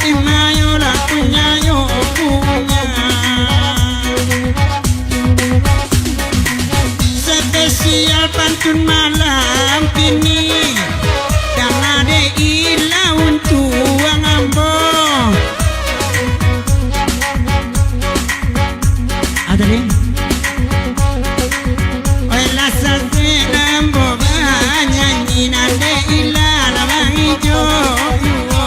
imayo la punya yo punya spesial pantun malam kini dan ada ila untuk wang ambo ada ni oi la saswe ambo nyanyi nande ila la bangijo yo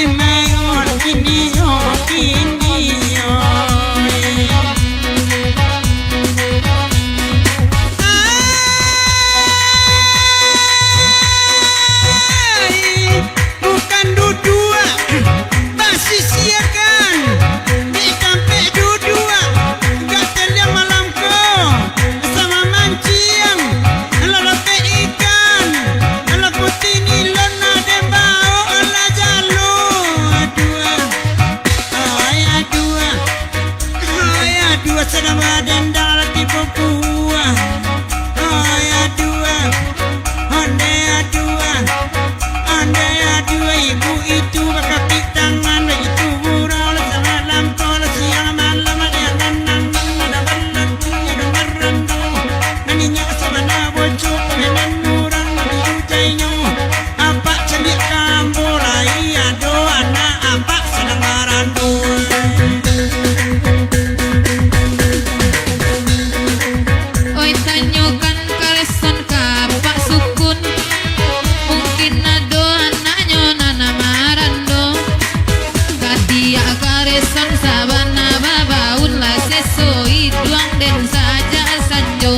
imayo kini yo bukan dudua basi siakan di kampe dudua gatel yang malam ko sama mancing lalape ikan ala putih nilon ada bau ala jalu adua sedang badan dalam tipu buah Ande adua ibu itu berkapit tangan itu burau sangat lampau siang malam dia nang ada balan ada barandu naninya sama bocok dengan orang diucainya apa celik kamu lai ado anak apa sedang barandu oi tanyokan karesan kapak sukun mungkin ado anaknya nana marando kadia karesan sabana babaun la sesoi duang den saja sanjo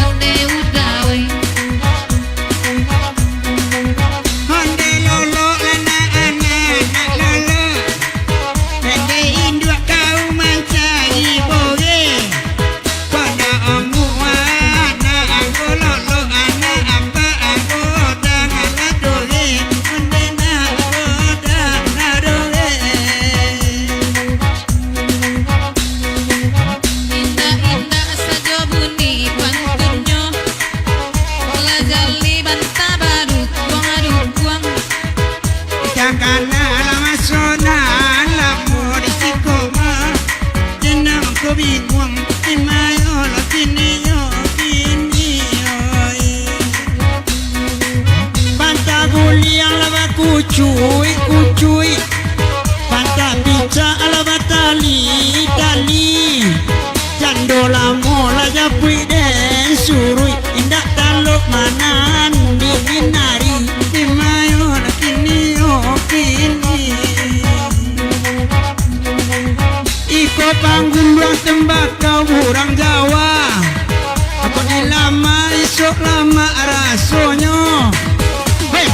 ande udawai Honde lolo anak lolo Honde induk kau mencari boge pada omu anak aku lolo anak apa aku dan anak doge Honde nak dan doge indah-indah saja bunyi pantunnya lajali banta baru buang Kakana lama sona lamu di sikoma jenang ko bingung imayo la kini Banta guliang lava kucuy Banta pica lava tali Jandola mola japui den surui indak taluk manan dihinari imayo la kini Iko panggung ruang tembakau orang Jawa Apa ni lama esok lama rasonyo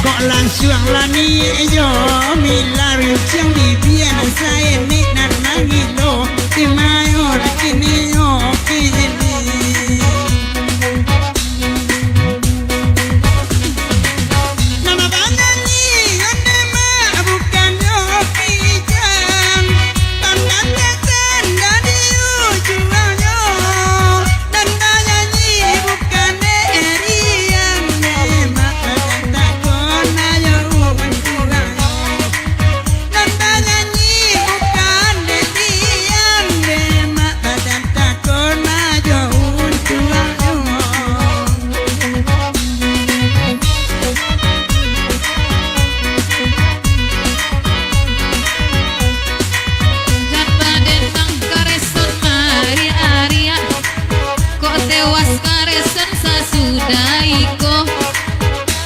kok langsung lani yo milar yang dibian saya ni nan mangilo imayo kini yo kini nama banyak ni ande ma bukan yo pijan tandanya tanda di ujungnya dan tanya ni tewas karesen sasudahiko.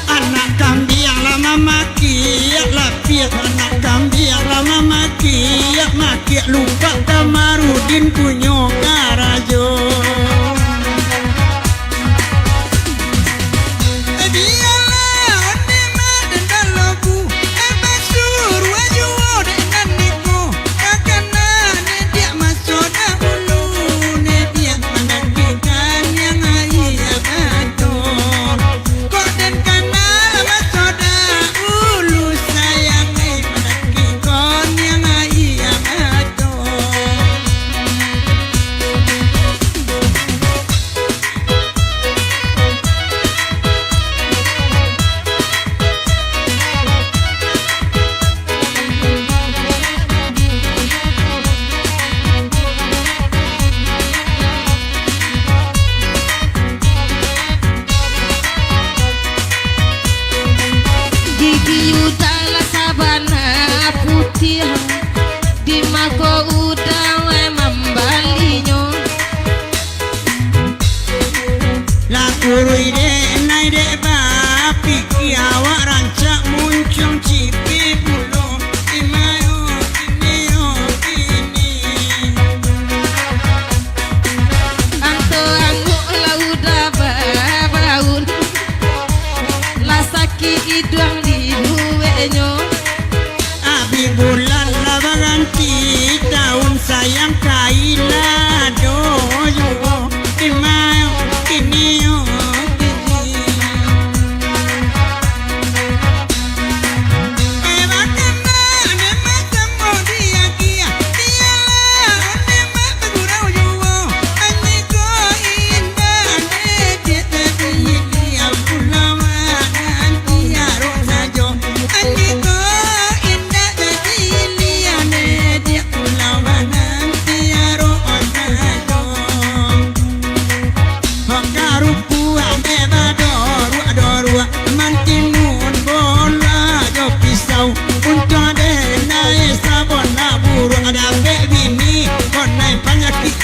Anak kambing lama maki lapiat, anak kambing lama maki lupa Kamarudin kunyo karajo. Kurui de nai de ba piki awak rancak muncul cipi bulu imayo ini Anto anguk lauda baun lasaki idang di duwenyo. Abi bulan laba ganti tahun sayang kaila doyo imayo ini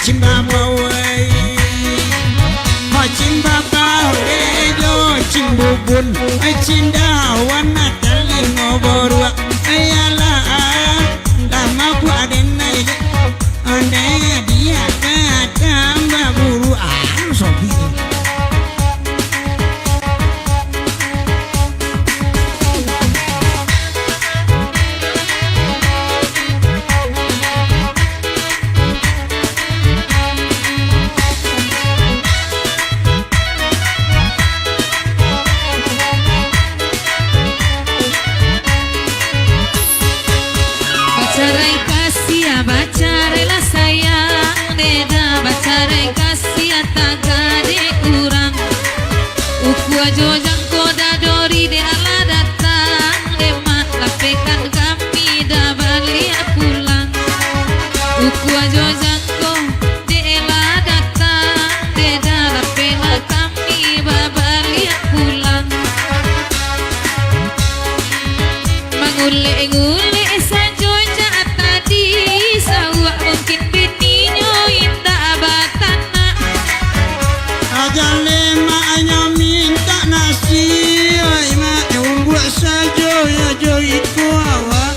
Cimbabawai, Cimbabau, Cimbubun, Cindawan, Natali ngoborwa, ayalah lama ku adena ide, ande dia kata mbaburu sobi. Bacarai kasih bacarailah sayang deda bacarai kasih tagade urang uku ajo jangko dadori de ala datang de mak lapekan kami da balik pulang uku ajo jangko de ala datang deda lapekan kami balik pulang mangule-ngule saja sawak mungkin bininya indah batana Ajale maknya minta nasi oi mak buat saja ya jo iku awak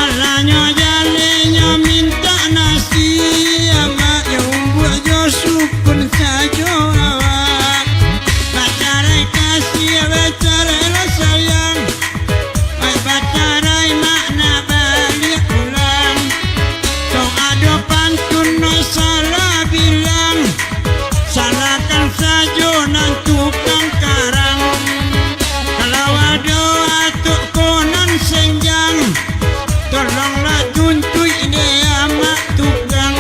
alanya jalenya minta nasi mak buat jo sukun saja awak bacarai kasih bacarai sayang oi bacarai makna balik pulang ada pantun no salah bilang salahkan saja nan tukang karang kalau ada atuk konon senjang tolonglah tuntui dia amat tukang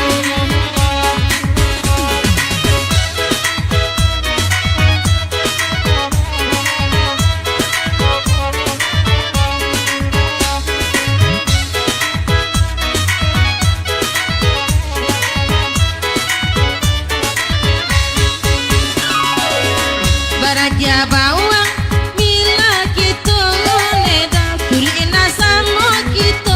Baraja bawang mila kita leda kulina sama kita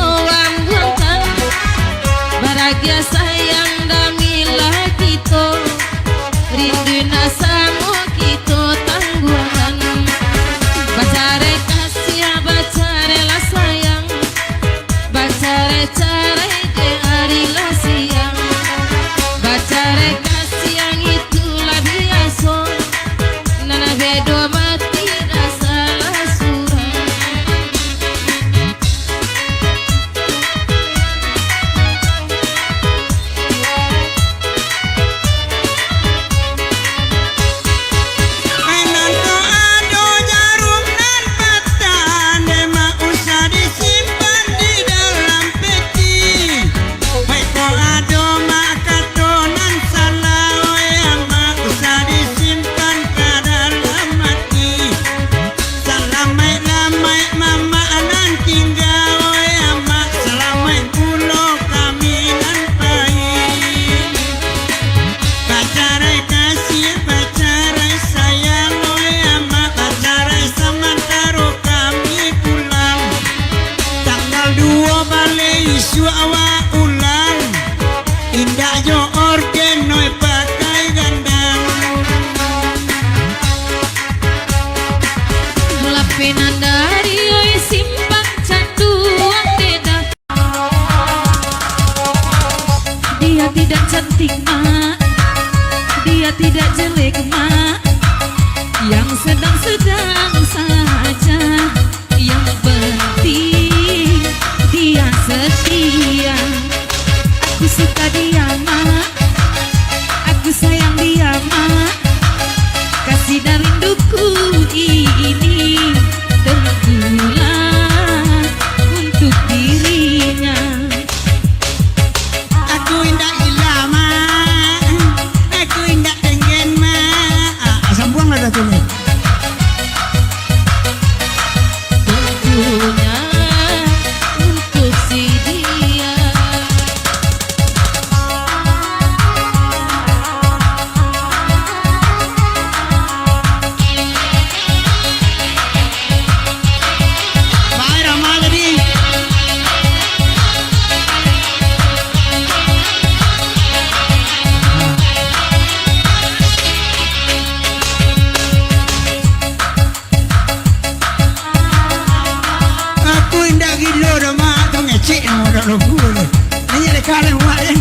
tak lugu ni. Ini ada kalian buat ya.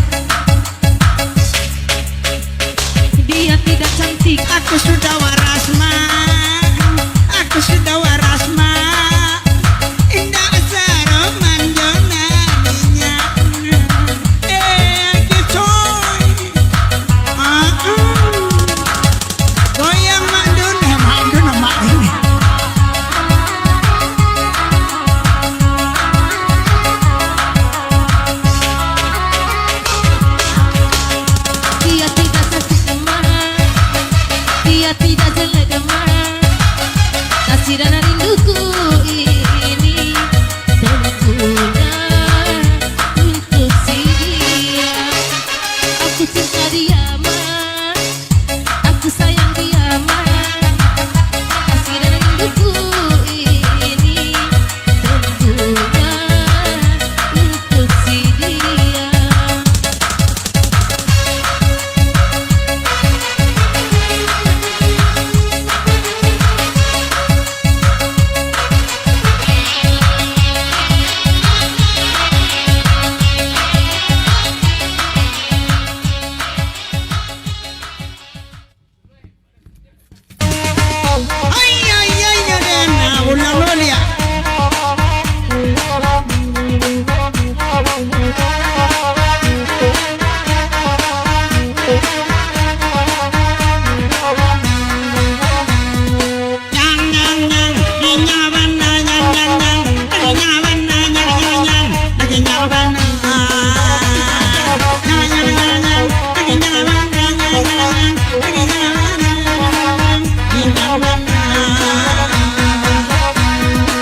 Dia tidak cantik. Aku sudah waras ma. Aku sudah waras ma. Indah besar manjona ninya. Gitu. Goyang mandun mak ini. Dia tidak cantik demam. Dia tidak jelek demam. Kasih dan rinduku ini tentunya untuk si dia. Aku cinta dia mah, aku sayang dia mah. Kasih dan rinduku ini tentunya untuk si dia.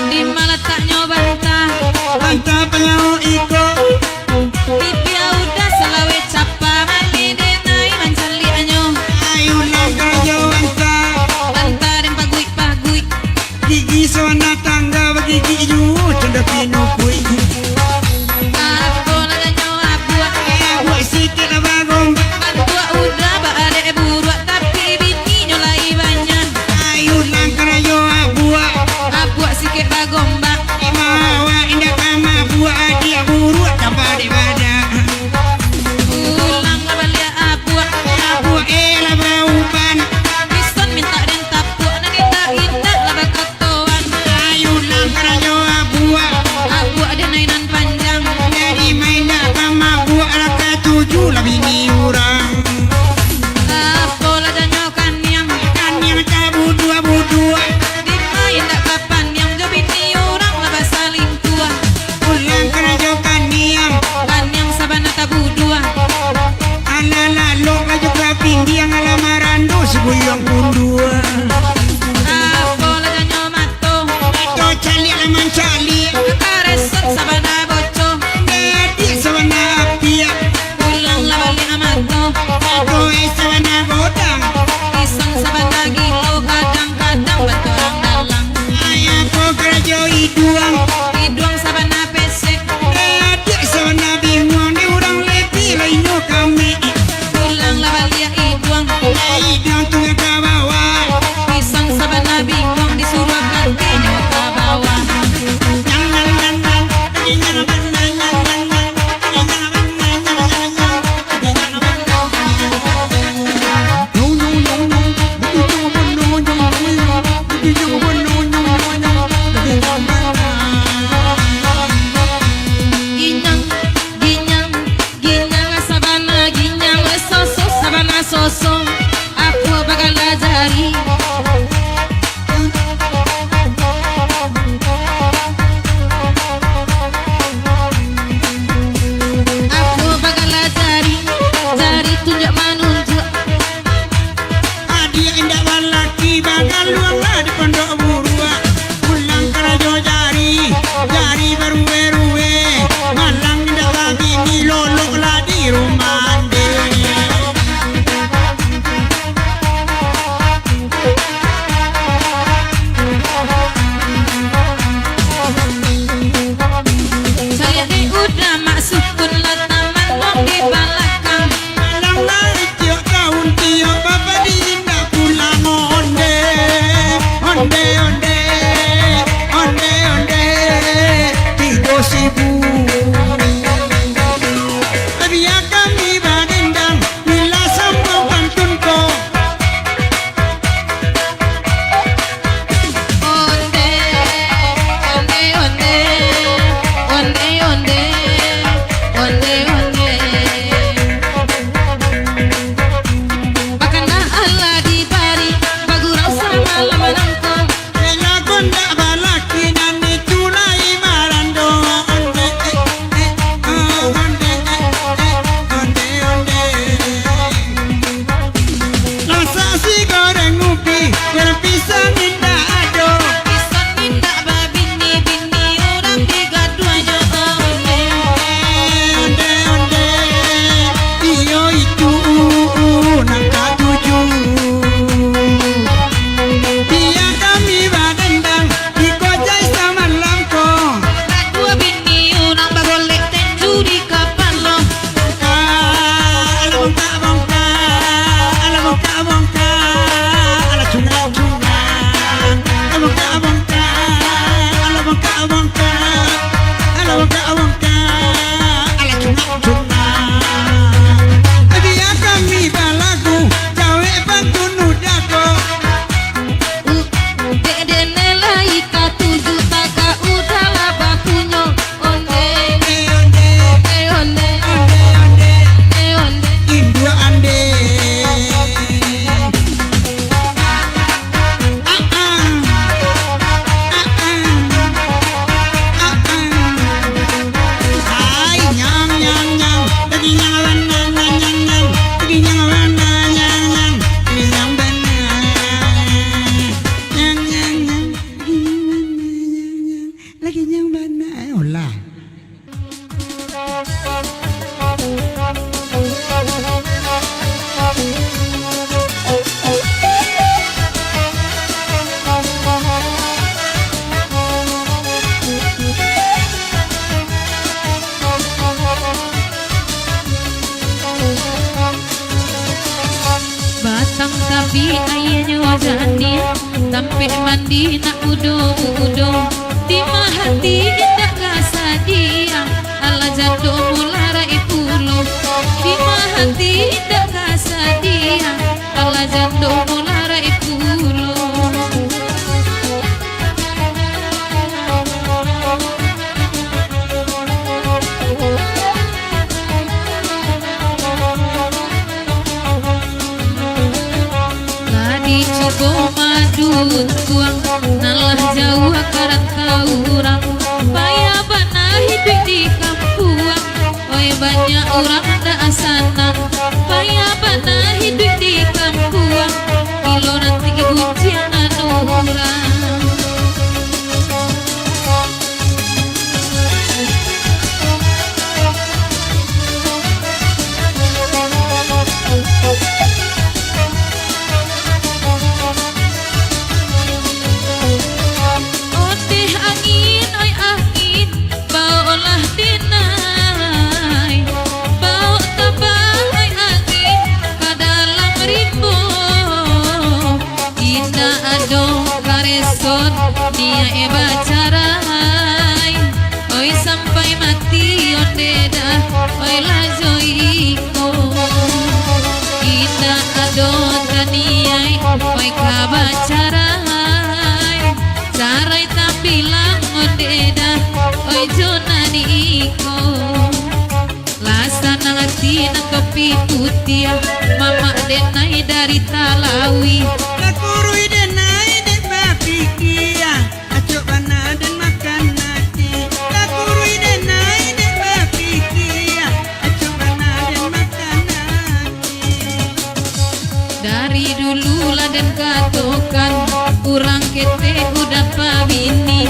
Di mana letaknya bantah? Bantah penyahu iko. Pipi udah selawe capa mandi denai mancali anyo. Ayo langkah jauh bantah. Bantah dan pagui. Gigi sewana tangga bagi gigi jauh cendak pinukui. Aku nanya abuak. Buat sikit abang gombak. Bantua udah baade buruak tapi bini nyolai banyak. Ayo langkah jauh buat. Abuak sikit bagombak. Imawa indah kama buat dia buruk tanpa daripada. Ulang balik abuak. Buat lah berubah. Bison minta dan tapuak dan indah lah bakatoan. Ayo langkah jauh buat. Abuak dan nainan panjang. Jadi main dah kama buat lah ketujuh lah bini orang. Apa lah janyokan yang Kan yang cabut dua. dimain tak kapan yang jo bini orang lah basaling tua. Ulang kerajokan niam. Kan yang sabana tabu dua. Ala lok lah juga pinggi yang alamaran do sebuyang kundua. Apa lah janyo mato. Itu cali alaman cali. Karesan sabana boco. Jadi sawana api. Ulang lah balik amato. Itu sawana godang. Pisang sabana gilo kadang-kadang batorang dalang. Ayah ko kerajo iduang. Hidung sabana pesek. Jadi sawana bingung ni orang lebih lainnya kami. Ulang lah balik hidung. Idang tunggu ke bawah. Pisang sabana bingung disuruh kaki nyawa ke bawah. Ginyang sabana ginyang soso sabana soso. Aku bakal ajari. Aku bakal ajari. Jari tunjuk manunjuk. Adia indah balaki bakal luang lah di pondok burua. Pulang kerajo jari beruwe. Malang indah lagi ni lolok lah di rumah ande. Saya udah masuk pun lah taman wong di belakang. Malang lah tiok tahun tiok bapa di indah pulang onde. ayahnya wajani sampai mandi nak udo di mahati indah kasadia ala jando mulara ipulu di mahati indah kasadia ala jando mulara ipulu. Coba madu tuang nalah jauh akaran kaurang payah banah hidup di kampuang oi banyak orang ada asana payah banah hidup di kampuang kilo nanti ujian orang. Dia bacarai oi sampai mati ondeda oi lajoiko kita adon taniai oi kabacarai carai tampilang ondeda oi jonaniko lasana ngati nang kopi putih mama denai dari Talawi Lakurui denai dek bapikia acok bana dan makan nasi. Lakurui denai dek bapikia acok bana dan makan nasi. dari dulu laden katokan kurang kete udah pabini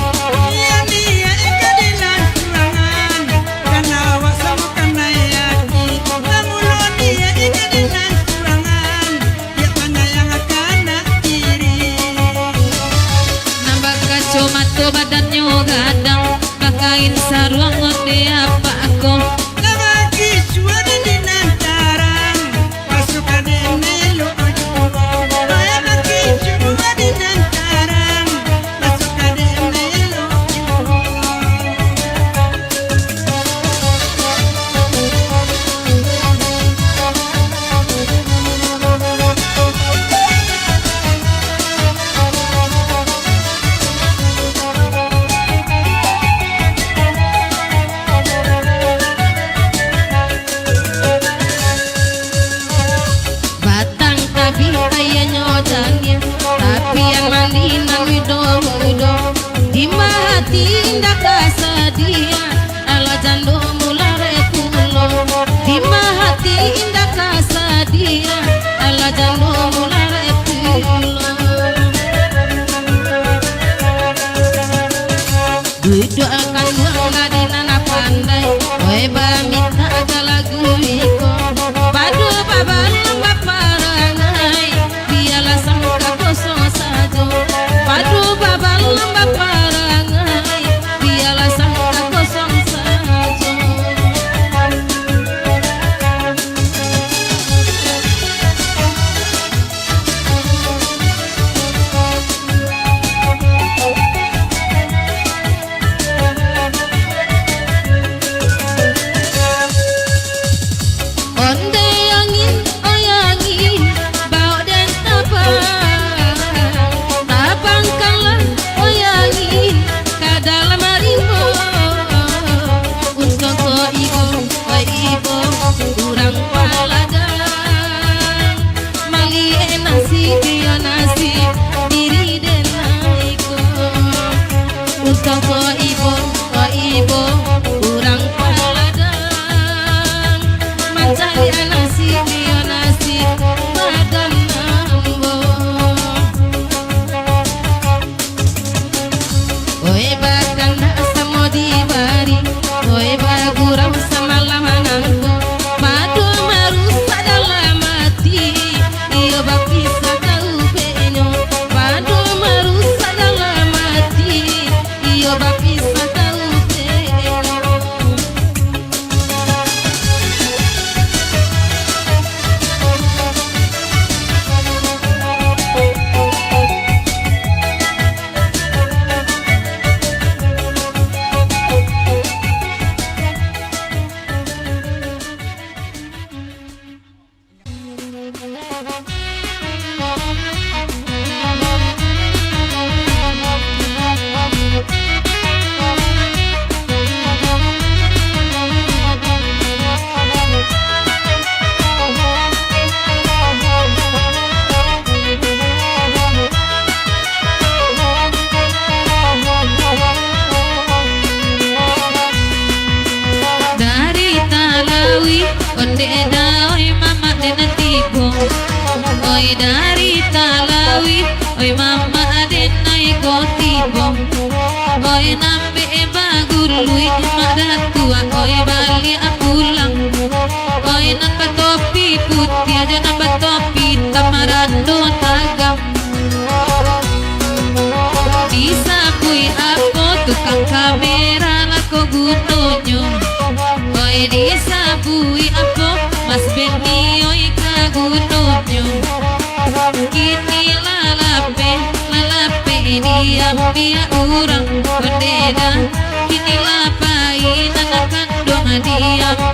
Iya nia eka dilan surangan karena awak sama karena yaki. Namulo nia eka dilan surangan dia pandai yang akan nak kiri. nambah kacau mato badannya gadang pakain sarung onde apa aku Lama kiswa dan dinantarang pasukan denelo Lama kiswa dinantarang pasukan denelo Benny oi kagunonyo kini lalape dia orang bendera kini lapain anak kandung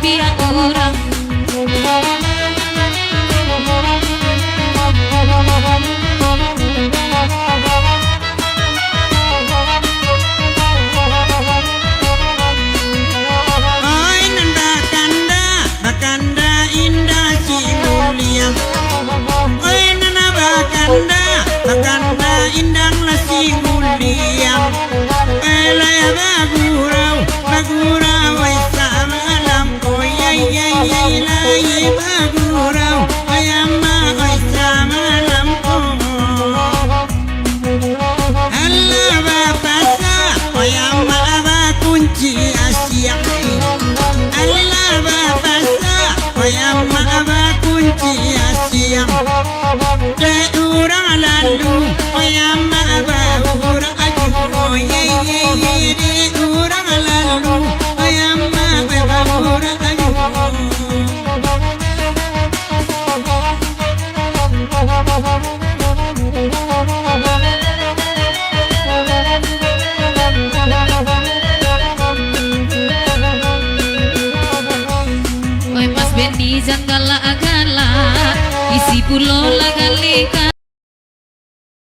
dia orang. Bakanda indang lasi muliang Elaya bagurau ay sama alam ko Yay layi bagurau ay ama ay sama alam ko Allah ba pasa ay ama ba kunci asyang Allah ba pasa ay ama ba kunci asyang urang lalu oyama bahura ajuh ye urang lalu oyama bahura ajuh. Oi Mas Benny jangan gala isi pulau lagalika